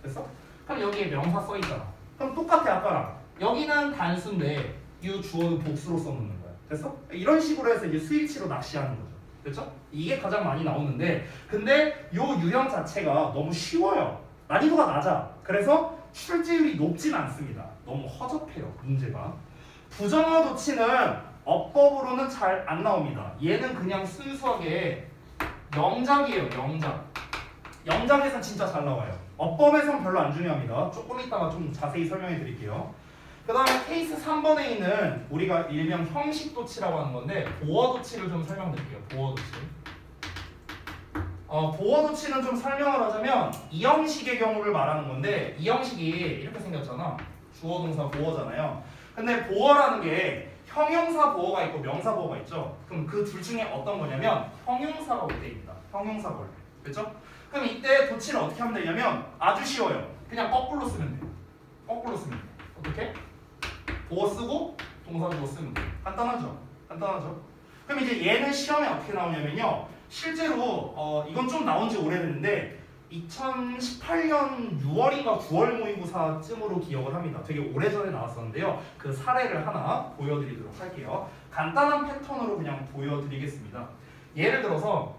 됐어? 그럼 여기에 명사 써 있잖아. 그럼 똑같아 아까랑. 여기는 단수인데 이 주어는 복수로 써놓는 거야. 됐어? 이런 식으로 해서 이제 수일치로 낚시하는 거죠. 됐죠? 이게 가장 많이 나오는데 근데 요 유형 자체가 너무 쉬워요. 난이도가 낮아. 그래서 출제율이 높진 않습니다. 너무 허접해요. 문제가. 부정어 도치는 어법으로는 잘 안 나옵니다. 얘는 그냥 순수하게 영작이에요. 영작. 영작에선 진짜 잘 나와요. 어법에선 별로 안 중요합니다. 조금 이따가 좀 자세히 설명해 드릴게요. 그 다음에 케이스 3번에 있는 우리가 일명 형식 도치라고 하는 건데 보어 도치를 좀 설명드릴게요. 보어 도치. 보어 도치는 좀 설명을 하자면 이 형식의 경우를 말하는 건데 이 형식이 이렇게 생겼잖아. 주어 동사 보어잖아요. 근데 보어라는 게 형용사 보어가 있고 명사 보어가 있죠. 그럼 그 둘 중에 어떤 거냐면 형용사가 올 때입니다. 형용사가 올 때. 그렇죠? 그럼 이때 도치를 어떻게 하면 되냐면 아주 쉬워요. 그냥 거꾸로 쓰면 돼요. 거꾸로 쓰면 돼요. 어떻게? 보어 쓰고 동사 주어 쓰면 돼요. 간단하죠? 간단하죠? 그럼 이제 얘는 시험에 어떻게 나오냐면요. 실제로 이건 좀 나온 지 오래됐는데 2018년 6월인가 9월 모의고사쯤으로 기억을 합니다. 되게 오래전에 나왔었는데요. 그 사례를 하나 보여드리도록 할게요. 간단한 패턴으로 그냥 보여드리겠습니다. 예를 들어서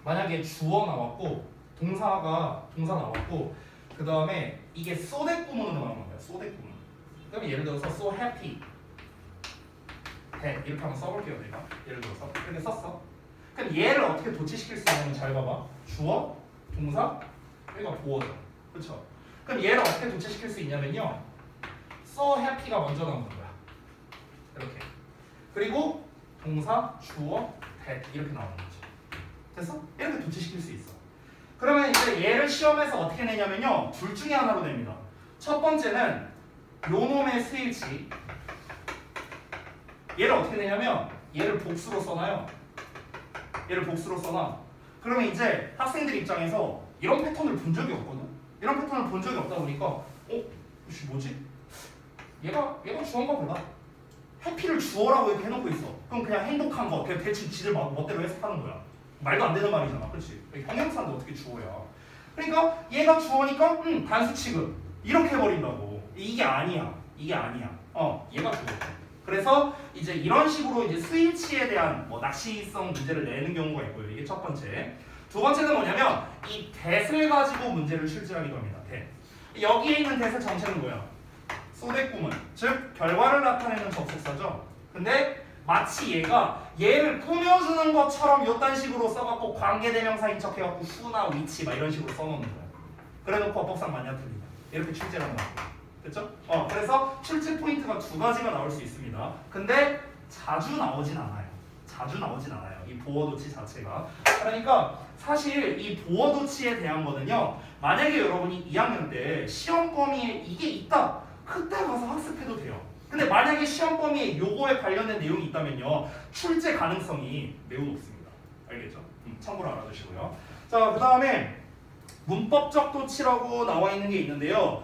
만약에 주어 나왔고 동사 나왔고 그 다음에 이게 so that 구문으로 나온 거예요. so that 구문. 그럼 예를 들어서 so happy 이렇게 한번 써볼게요. 내가 예를 들어서 이렇게 썼어. 그럼 얘를 어떻게 도치시킬 수 있냐면 잘 봐봐. 주어, 동사, 여기가 보어죠. 그렇죠? 그럼 얘를 어떻게 도치시킬 수 있냐면요. so happy가 먼저 나오는 거야. 이렇게. 그리고 동사, 주어, that 이렇게 나오는 거죠. 됐어? 이렇게 도치시킬 수 있어. 그러면 이제 얘를 시험에서 어떻게 내냐면요. 둘 중에 하나로 냅니다. 첫 번째는 요 놈의 수일치. 얘를 어떻게 내냐면 얘를 복수로 써놔요. 얘를 복수로 써놔. 그러면 이제 학생들 입장에서 이런 패턴을 본 적이 없거든. 이런 패턴을 본 적이 없다 보니까 뭐지? 얘가 주어인가 몰라. 해피를 주어라고 이렇게 해놓고 있어. 그럼 그냥 행복한 거 그냥 대충 지들 멋대로 해석하는 거야. 말도 안 되는 말이잖아. 그렇지? 형용사인데 어떻게 주어야. 그러니까 얘가 주어니까 단수 취급 이렇게 해버린다고. 이게 아니야. 이게 아니야. 얘가 주어. 그래서 이제 이런 식으로 이제 수일치에 대한 낚시성 문제를 내는 경우가 있고요. 이게 첫 번째. 두 번째는 뭐냐면 이 that을 가지고 문제를 출제하기도 합니다. that. 여기에 있는 that의 정체는 뭐야? so that 구문. 즉 결과를 나타내는 접속사죠. 근데 마치 얘를 꾸며주는 것처럼 요딴 식으로 써갖고 관계대명사인 척 해갖고 who나 which 막 이런 식으로 써놓는 거야. 그래놓고 어법상 맞냐 틀리냐 이렇게 출제를 하는 거야. 됐죠? 그래서 출제 포인트가 두 가지가 나올 수 있습니다. 근데 자주 나오진 않아요. 자주 나오진 않아요. 이 보어 도치 자체가. 그러니까 사실 이 보어 도치에 대한 거는요. 만약에 여러분이 2학년 때 시험 범위에 이게 있다. 그때 가서 학습해도 돼요. 근데 만약에 시험 범위에 요거에 관련된 내용이 있다면요. 출제 가능성이 매우 높습니다. 알겠죠? 참고로 알아두시고요. 자, 그 다음에 문법적 도치라고 나와 있는 게 있는데요.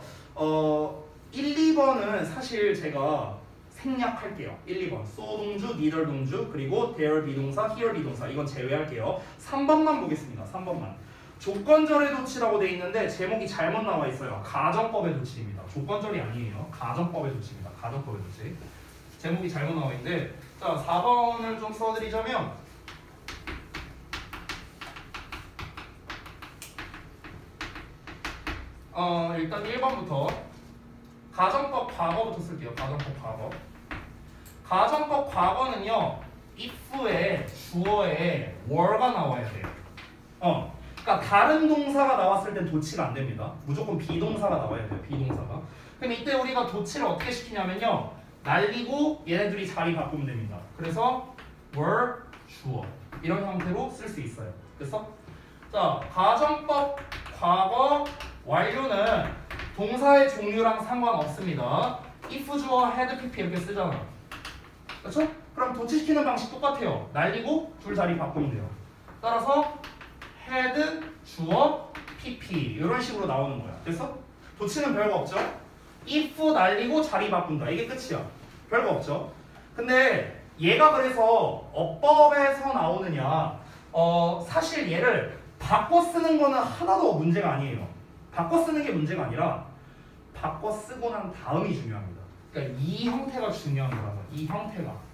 1, 2번은 사실 제가 생략할게요. 1, 2번 so 동주, neither 동주, 그리고 there 비동사, here 비동사 이건 제외할게요. 3번만 보겠습니다. 3번만. 조건절의 도치라고 돼 있는데 제목이 잘못 나와 있어요. 가정법의 도치입니다. 조건절이 아니에요. 가정법의 도치입니다. 가정법의 도치. 제목이 잘못 나와 있는데 자 4번을 좀 써드리자면 일단 1번부터 가정법 과거부터 쓸게요. 가정법 과거. 가정법 과거는요. if에 주어에 were가 나와야 돼요. 그러니까 다른 동사가 나왔을 땐 도치가 안 됩니다. 무조건 비동사가 나와야 돼요. 비동사가. 그럼 이때 우리가 도치를 어떻게 시키냐면요. 날리고 얘네들이 자리 바꾸면 됩니다. 그래서 were 주어 이런 형태로 쓸 수 있어요. 됐어? 자, 가정법 과거 완료는 동사의 종류랑 상관없습니다. if 주어 had pp 이렇게 쓰잖아. 그렇죠? 그럼 도치시키는 방식 똑같아요. 날리고 둘 자리 바꾸면 돼요. 따라서 헤드, 주어, pp 이런 식으로 나오는 거야. 그래서 도치는 별거 없죠? if 날리고 자리 바꾼다. 이게 끝이야. 별거 없죠? 근데 얘가 그래서 어법에서 나오느냐 사실 얘를 바꿔 쓰는 거는 하나도 문제가 아니에요. 바꿔 쓰는 게 문제가 아니라 바꿔 쓰고 난 다음이 중요합니다. 그러니까 이 형태가 중요한 거라고. 이 형태가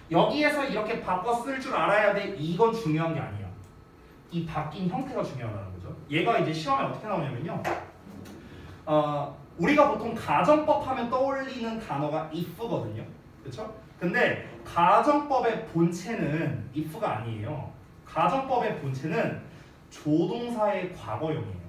여기에서 이렇게 바꿔 쓸 줄 알아야 돼. 이건 중요한 게 아니야. 이 바뀐 형태가 중요하다는 거죠. 얘가 이제 시험에 어떻게 나오냐면요. 우리가 보통 가정법 하면 떠올리는 단어가 if거든요. 그렇죠? 근데 가정법의 본체는 if가 아니에요. 가정법의 본체는 조동사의 과거형이에요.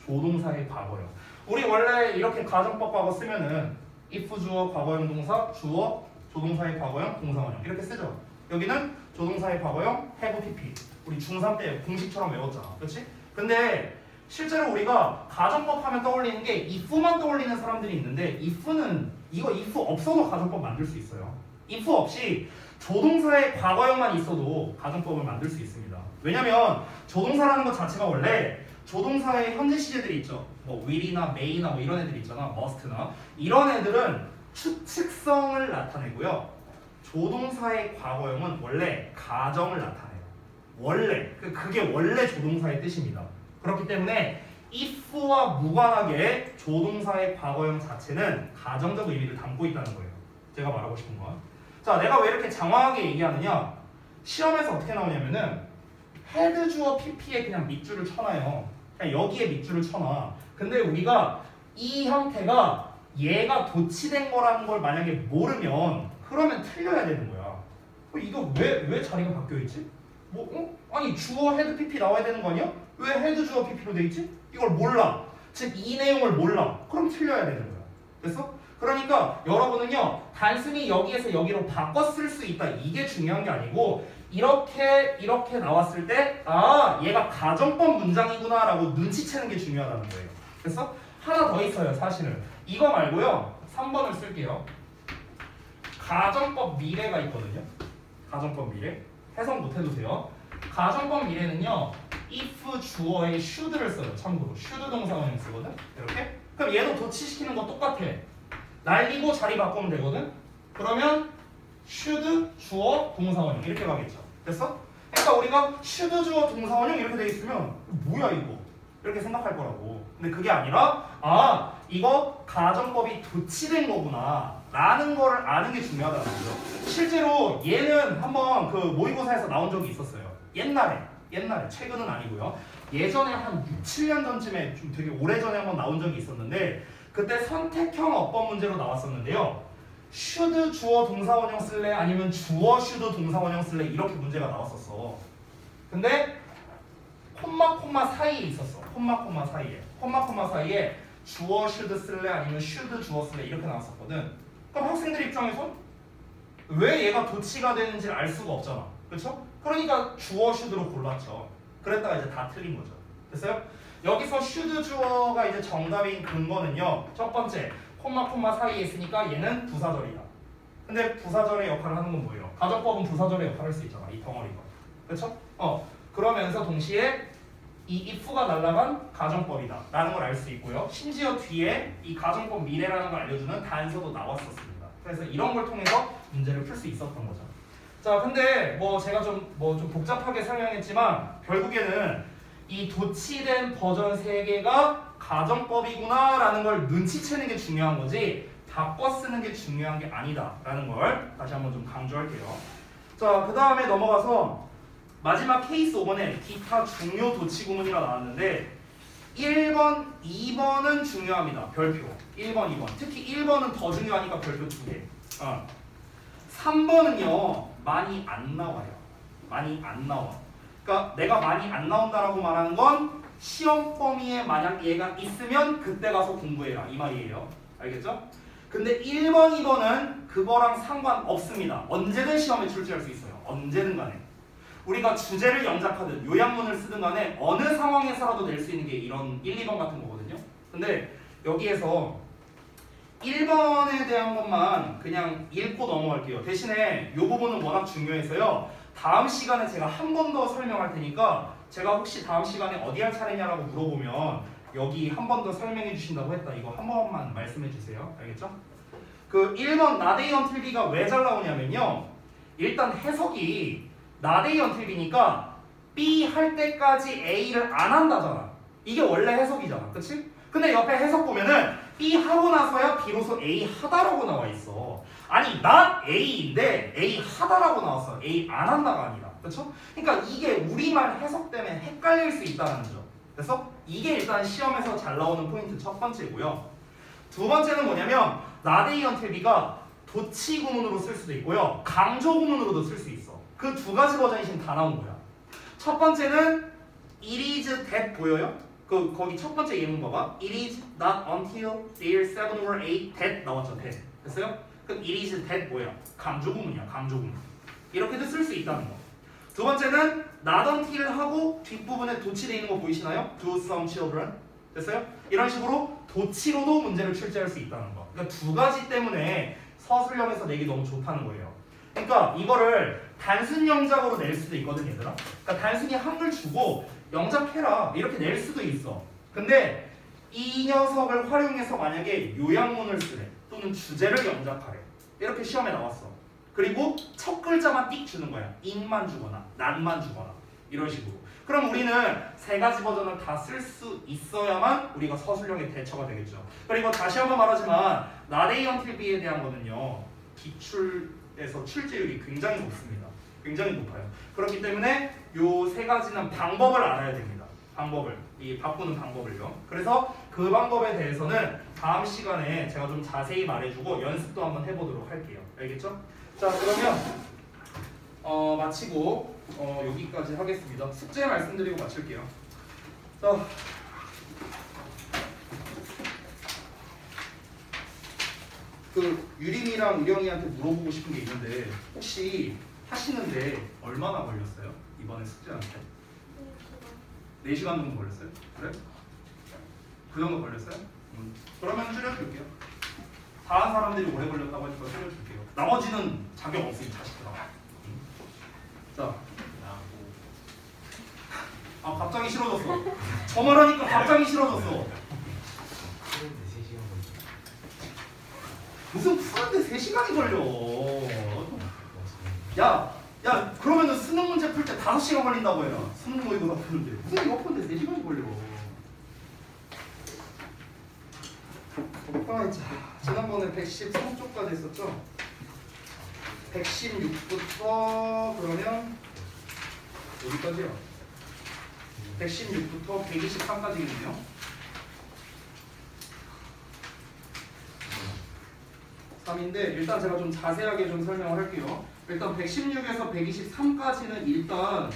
조동사의 과거형. 우리 원래 이렇게 가정법 과거 쓰면은 if 주어 과거형 동사 주어 조동사의 과거형 동사원형 이렇게 쓰죠. 여기는 조동사의 과거형 have pp. 우리 중3 때 공식처럼 외웠잖아. 그렇지? 근데 실제로 우리가 가정법 하면 떠올리는 게 if만 떠올리는 사람들이 있는데 if는 이거 if 없어도 가정법 만들 수 있어요. if 없이 조동사의 과거형만 있어도 가정법을 만들 수 있습니다. 왜냐면 조동사라는 것 자체가 원래 조동사의 현재 시제들이 있죠. 뭐 will이나 may나 뭐 이런 애들이 있잖아. must나 이런 애들은 추측성을 나타내고요. 조동사의 과거형은 원래 가정을 나타내요. 원래 그게 원래 조동사의 뜻입니다. 그렇기 때문에 if와 무관하게 조동사의 과거형 자체는 가정적 의미를 담고 있다는 거예요. 제가 말하고 싶은 건. 자, 내가 왜 이렇게 장황하게 얘기하느냐? 시험에서 어떻게 나오냐면은 헤드 주어 pp에 그냥 밑줄을 쳐놔요. 그냥 여기에 밑줄을 쳐놔. 근데 우리가 이 형태가 얘가 도치된 거라는 걸 만약에 모르면 그러면 틀려야 되는 거야. 이거 왜 자리가 바뀌어 있지? 아니 주어 헤드 pp 나와야 되는 거 아니야? 왜 헤드 주어 pp로 돼 있지? 이걸 몰라. 즉 이 내용을 몰라. 그럼 틀려야 되는 거야. 됐어? 그러니까 여러분은요 단순히 여기에서 여기로 바꿔 쓸 수 있다 이게 중요한 게 아니고 이렇게 나왔을 때 얘가 가정법 문장이구나 라고 눈치채는 게 중요하다는 거예요. 그래서 하나 더 있어요. 사실은 이거 말고요 3번을 쓸게요. 가정법 미래가 있거든요. 가정법 미래 해석 못해도 돼요. 가정법 미래는요 if 주어에 should를 써요. 참고로 should 동사원형 쓰거든. 이렇게 그럼 얘도 도치시키는 거 똑같아. 날리고 자리 바꾸면 되거든. 그러면 should 주어 동사원형 이렇게 가겠죠. 됐어? 그러니까 우리가 should 주어 동사원형 이렇게 돼 있으면 뭐야 이거 이렇게 생각할 거라고. 근데 그게 아니라 이거 가정법이 도치된 거구나 라는 거를 아는 게 중요하다는 거죠. 실제로 얘는 한번 그 모의고사에서 나온 적이 있었어요. 옛날에 최근은 아니고요. 예전에 한 6, 7년 전쯤에 좀 되게 오래전에 한번 나온 적이 있었는데 그때 선택형 어법 문제로 나왔었는데요. should 주어 동사원형 쓸래 아니면 주어 should 동사원형 쓸래 이렇게 문제가 나왔었어. 근데 콤마 사이에 있었어. 콤마 사이에 주어 should 쓸래 아니면 should 주어 쓸래 이렇게 나왔었거든. 그럼 학생들 입장에서 왜 얘가 도치가 되는지를 알 수가 없잖아. 그렇죠? 그러니까 주어 should로 골랐죠. 그랬다가 이제 다 틀린 거죠. 됐어요? 여기서 should 주어가 이제 정답인 근거는요. 첫 번째 콤마 사이에 있으니까 얘는 부사절이다. 근데 부사절의 역할을 하는 건 뭐예요? 가정법은 부사절의 역할을 할 수 있잖아. 이 덩어리가. 그렇죠? 그러면서 동시에 이 if가 날라간 가정법이다 라는 걸 알 수 있고요. 심지어 뒤에 이 가정법 미래라는 걸 알려주는 단서도 나왔었습니다. 그래서 이런 걸 통해서 문제를 풀 수 있었던 거죠. 자, 근데 제가 좀 복잡하게 설명했지만 결국에는 이 도치된 버전 3개가 가정법이구나 라는 걸 눈치채는 게 중요한 거지 바꿔 쓰는 게 중요한 게 아니다 라는 걸 다시 한번 좀 강조할게요. 자, 그 다음에 넘어가서 마지막 케이스 5번에 기타 중요 도치 구문이라 나왔는데 1번, 2번은 중요합니다. 별표 1번, 2번 특히 1번은 더 중요하니까 별표 2개 3번은요 많이 안 나와요. 많이 안 나와. 그러니까 내가 많이 안 나온다라고 말하는 건 시험 범위에 만약 얘가 있으면 그때 가서 공부해라 이 말이에요. 알겠죠? 근데 1번, 2번은 그거랑 상관없습니다. 언제든 시험에 출제할 수 있어요. 언제든 간에. 우리가 주제를 영작하든 요약문을 쓰든 간에 어느 상황에서라도 낼 수 있는 게 이런 1, 2번 같은 거거든요. 근데 여기에서 1번에 대한 것만 그냥 읽고 넘어갈게요. 대신에 이 부분은 워낙 중요해서요. 다음 시간에 제가 한 번 더 설명할 테니까 제가 혹시 다음 시간에 어디 할 차례냐라고 물어보면 여기 한 번 더 설명해 주신다고 했다. 이거 한 번만 말씀해 주세요. 알겠죠? 그 1번 나데이 언틸비가 왜 잘 나오냐면요. 일단 해석이 나데이 언틸비니까 B 할 때까지 A를 안 한다잖아. 이게 원래 해석이잖아. 그치? 근데 옆에 해석 보면은 B 하고 나서야 비로소 A 하다라고 나와 있어. 아니 not A인데 A 하다라고 나왔어. A 안 한다가 아니라. 그렇죠? 그러니까 이게 우리말 해석 때문에 헷갈릴 수 있다는 점. 그래서 이게 일단 시험에서 잘 나오는 포인트 첫 번째고요. 두 번째는 뭐냐면 나데이 언틸비가 도치 구문으로 쓸 수도 있고요. 강조 구문으로도 쓸 수 있어. 그 두 가지 버전이 지금 다 나온 거야. 첫 번째는 it is that 보여요? 거기 첫 번째 예문 봐봐. It is not until there 7 or 8 that 나왔죠. that. 됐어요? 그럼 it is that 뭐야? 강조 구문이야. 강조 구문. 이렇게도 쓸 수 있다는 거. 두 번째는 not until을 하고 뒷부분에 도치되어 있는 거 보이시나요? Do some children. 됐어요? 이런 식으로 도치로도 문제를 출제할 수 있다는 거. 그러니까 두 가지 때문에 서술형에서 내기 너무 좋다는 거예요. 그러니까 이거를 단순 영작으로 낼 수도 있거든 얘들아. 그러니까 단순히 한글 주고 영작해라 이렇게 낼 수도 있어. 근데 이 녀석을 활용해서 만약에 요약문을 쓰래 또는 주제를 영작하래 이렇게 시험에 나왔어. 그리고 첫 글자만 띡 주는 거야. in만 주거나 not만 주거나 이런 식으로. 그럼 우리는 세 가지 버전을 다 쓸 수 있어야만 우리가 서술형의 대처가 되겠죠. 그리고 다시 한번 말하지만 나데이 언틸비에 대한 거는요. 기출에서 출제율이 굉장히 높습니다. 굉장히 높아요. 그렇기 때문에 요 세 가지는 방법을 알아야 됩니다. 방법을. 이 바꾸는 방법을요. 그래서 그 방법에 대해서는 다음 시간에 제가 좀 자세히 말해주고 연습도 한번 해보도록 할게요. 알겠죠? 자 그러면 마치고 여기까지 하겠습니다. 숙제 말씀드리고 마칠게요. 자, 그 유림이랑 유령이한테 물어보고 싶은 게 있는데 혹시 하시는데 얼마나 걸렸어요? 이번에 숙제하는데? 4시간 정도 걸렸어요? 그래? 그 정도 걸렸어요? 그러면 줄여줄게요. 다른 사람들이 오래 걸렸다고 하니까 줄여줄게요. 나머지는 자격 없으니 자식들아. 자, 아 갑자기 싫어졌어. 저 말하니까 갑자기 싫어졌어. 푸는데 3시간 걸려. 무슨 푸는데 3시간이 걸려. 야 그러면은 수능 문제 풀 때 5시간 걸린다고 해라. 수능 모의고사 푸는데 무슨 이거 푸는데 3시간이 걸려. 자, 지난번에 113쪽까지 했었죠? 116부터 그러면 어디까지요? 116부터 123까지거든요. 일단 제가 좀 자세하게 좀 설명을 할게요. 일단 116에서 123까지는 일단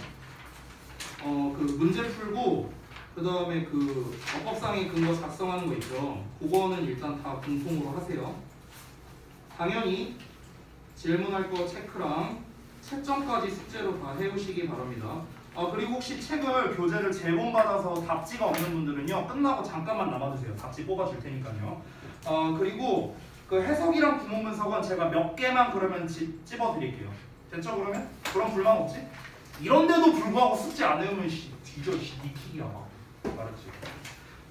그 문제 풀고 그 다음에 그 어법상의 근거 작성하는 거 있죠. 그거는 일단 다 공통으로 하세요. 당연히 질문할 거 체크랑 채점까지 숙제로 다 해오시기 바랍니다. 그리고 혹시 책을 교재를 제공받아서 답지가 없는 분들은요 끝나고 잠깐만 남아주세요. 답지 뽑아줄 테니까요. 그리고 그 해석이랑 구문 분석은 제가 몇 개만 그러면 찝어드릴게요. 됐죠 그러면? 그럼 불만 없지? 이런데도 불구하고 숙제 안 해오면 뒤져 니킥이야. 알았지?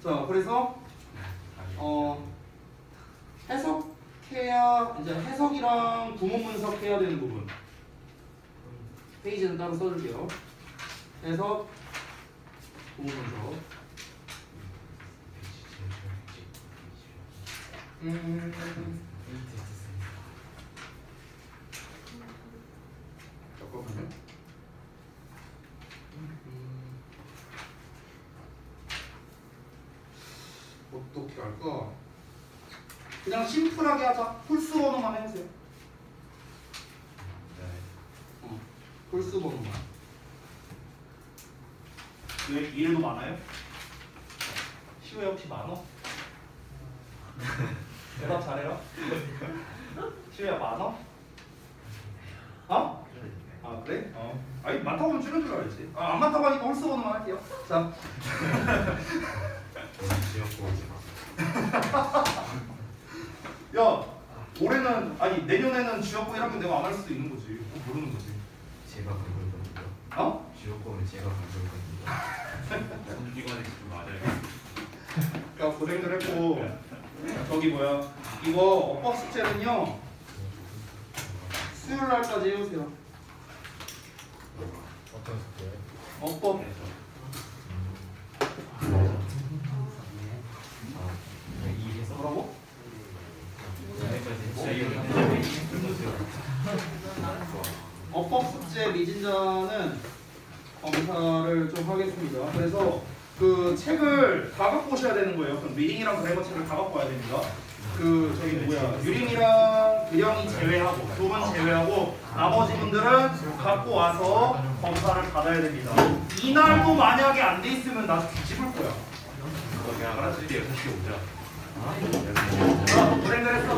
자 그래서 해석해야 이제 해석이랑 구문 분석해야 되는 부분 페이지는 따로 써줄게요. 해석 구문 분석 잠깐만요. 어떻게 할까? 그냥 심플하게 하자. 홀수 번호만 해주세요. 홀수 번호만. 왜 이래도 많아요? 시우에 혹시 많어? 대답 잘해요? 시우야 많어? 어? 아 그래? 아니 많다고 하면 줄여주라 그랬지. 안 많다고 하니까 홀수 번호만 할게요. 자. 내년에는 지역고 1학년 내가 안 할 수도 있는 거지. 모르는 거지. 제가 간 거거든요. 어? 지옥공은 제가 간 거거든요. 전기관이 좀 맞아요. 야 고생들 했고 저기 뭐야 이거 어법 숙제는요 수요일 날까지 해오세요. 어떤 숙제? 어법 이 해서 뭐라고? 오늘까지 어법 숙제 미진자는 검사를 좀 하겠습니다. 그래서 그 책을 다 갖고 오셔야 되는 거예요. 그럼 리딩이랑 그래머 책을 다 갖고 와야 됩니다. 그 저기 뭐야 유림이랑 규영이 제외하고 두 분 제외하고 나머지 분들은 갖고 와서 검사를 받아야 됩니다. 이날도 만약에 안 돼 있으면 나 뒤집을 거야. 그냥 알아서 6시 오자. 자, 고생들 했어.